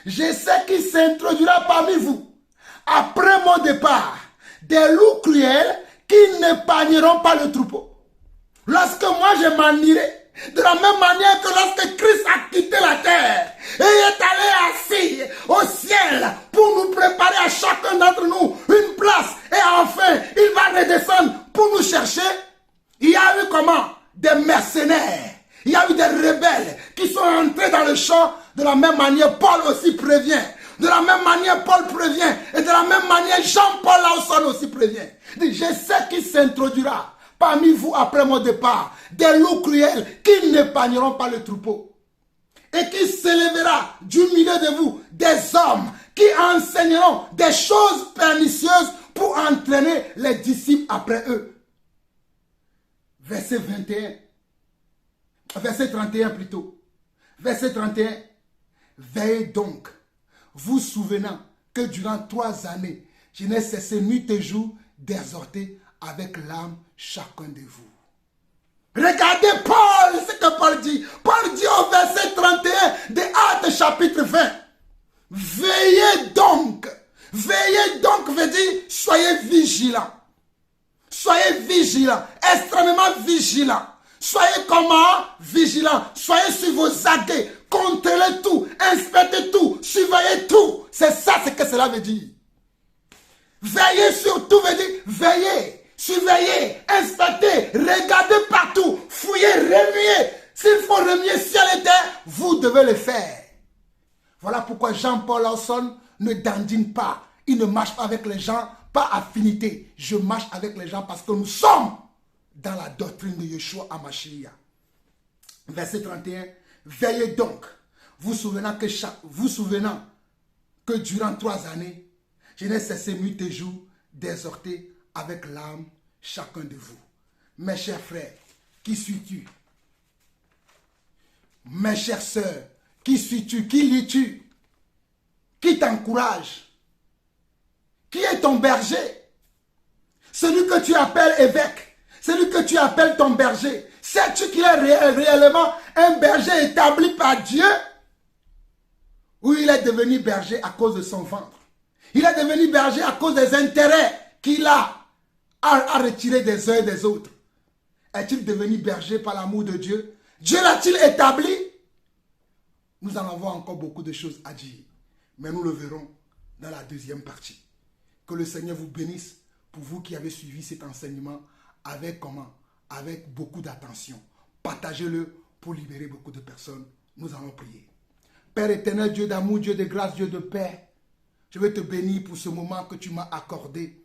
Je sais qu'il s'introduira parmi vous, après mon départ, des loups cruels qui n'épargneront pas le troupeau. Lorsque moi je m'en irai, de la même manière que lorsque Christ a quitté la terre et est allé assis au ciel pour nous préparer à chacun d'entre nous une place et enfin il va redescendre pour nous chercher, il y a eu comment? Des mercenaires, il y a eu des rebelles qui sont entrés dans le champ. De la même manière, Paul aussi prévient. De la même manière, Paul prévient. Et de la même manière, Jean-Paul Lawson aussi prévient. Il dit, je sais qu'il s'introduira parmi vous après mon départ des loups cruels qui n'épargneront pas le troupeau. Et qui s'élèvera du milieu de vous des hommes qui enseigneront des choses pernicieuses pour entraîner les disciples après eux. Verset 21. Verset 31 plutôt. Verset 31. Veillez donc, vous souvenant que durant 3 années, je n'ai cessé nuit et jour d'exhorter avec l'âme chacun de vous. Regardez Paul, ce que Paul dit. Paul dit au verset 31 de Actes chapitre 20. Veillez donc. Veillez donc veut dire soyez vigilants. Soyez vigilants, extrêmement vigilants. Soyez comment? Vigilants. Soyez sur vos aguets. Contrôlez tout, inspectez tout, surveillez tout. C'est ça ce que cela veut dire. Veillez sur tout veut dire veillez, surveillez, inspectez, regardez partout, fouillez, remuez. S'il faut remuer ciel et terre, vous devez le faire. Voilà pourquoi Jean-Paul Lawson ne dandine pas. Il ne marche pas avec les gens par affinité. Je marche avec les gens parce que nous sommes dans la doctrine de Yeshua HaMashiach. Verset 31. Veillez donc, vous souvenant que durant 3 années, je n'ai cessé nuit et jour d'exhorter avec l'âme chacun de vous. Mes chers frères, qui suis-tu? Mes chères sœurs, qui suis-tu? Qui lis-tu? Qui t'encourage? Qui est ton berger? Celui que tu appelles évêque, celui que tu appelles ton berger, sais-tu qu'il est réellement un berger établi par Dieu? Ou il est devenu berger à cause de son ventre? Il est devenu berger à cause des intérêts qu'il a à retirer des uns et des autres. Est-il devenu berger par l'amour de Dieu? Dieu l'a-t-il établi? Nous en avons encore beaucoup de choses à dire. Mais nous le verrons dans la deuxième partie. Que le Seigneur vous bénisse pour vous qui avez suivi cet enseignement avec comment? Avec beaucoup d'attention. Partagez-le pour libérer beaucoup de personnes. Nous allons prier. Père éternel, Dieu d'amour, Dieu de grâce, Dieu de paix, je veux te bénir pour ce moment que tu m'as accordé.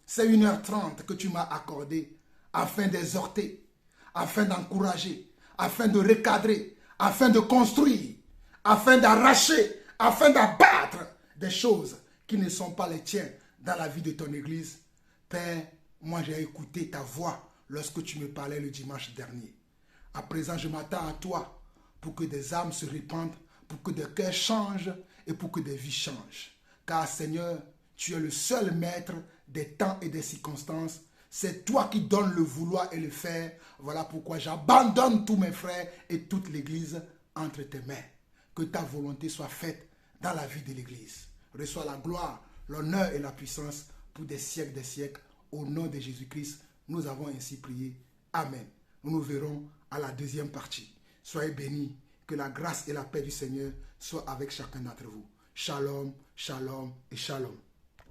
C'est 1h30 que tu m'as accordé afin d'exhorter, afin d'encourager, afin de recadrer, afin de construire, afin d'arracher, afin d'abattre des choses qui ne sont pas les tiens dans la vie de ton église. Père, moi j'ai écouté ta voix lorsque tu me parlais le dimanche dernier. À présent, je m'attends à toi pour que des âmes se répandent, pour que des cœurs changent et pour que des vies changent. Car Seigneur, tu es le seul maître des temps et des circonstances. C'est toi qui donnes le vouloir et le faire. Voilà pourquoi j'abandonne tous mes frères et toute l'église entre tes mains. Que ta volonté soit faite dans la vie de l'église. Reçois la gloire, l'honneur et la puissance pour des siècles. Au nom de Jésus-Christ, nous avons ainsi prié. Amen. Nous nous verrons à la deuxième partie. Soyez bénis. Que la grâce et la paix du Seigneur soient avec chacun d'entre vous. Shalom, shalom et shalom.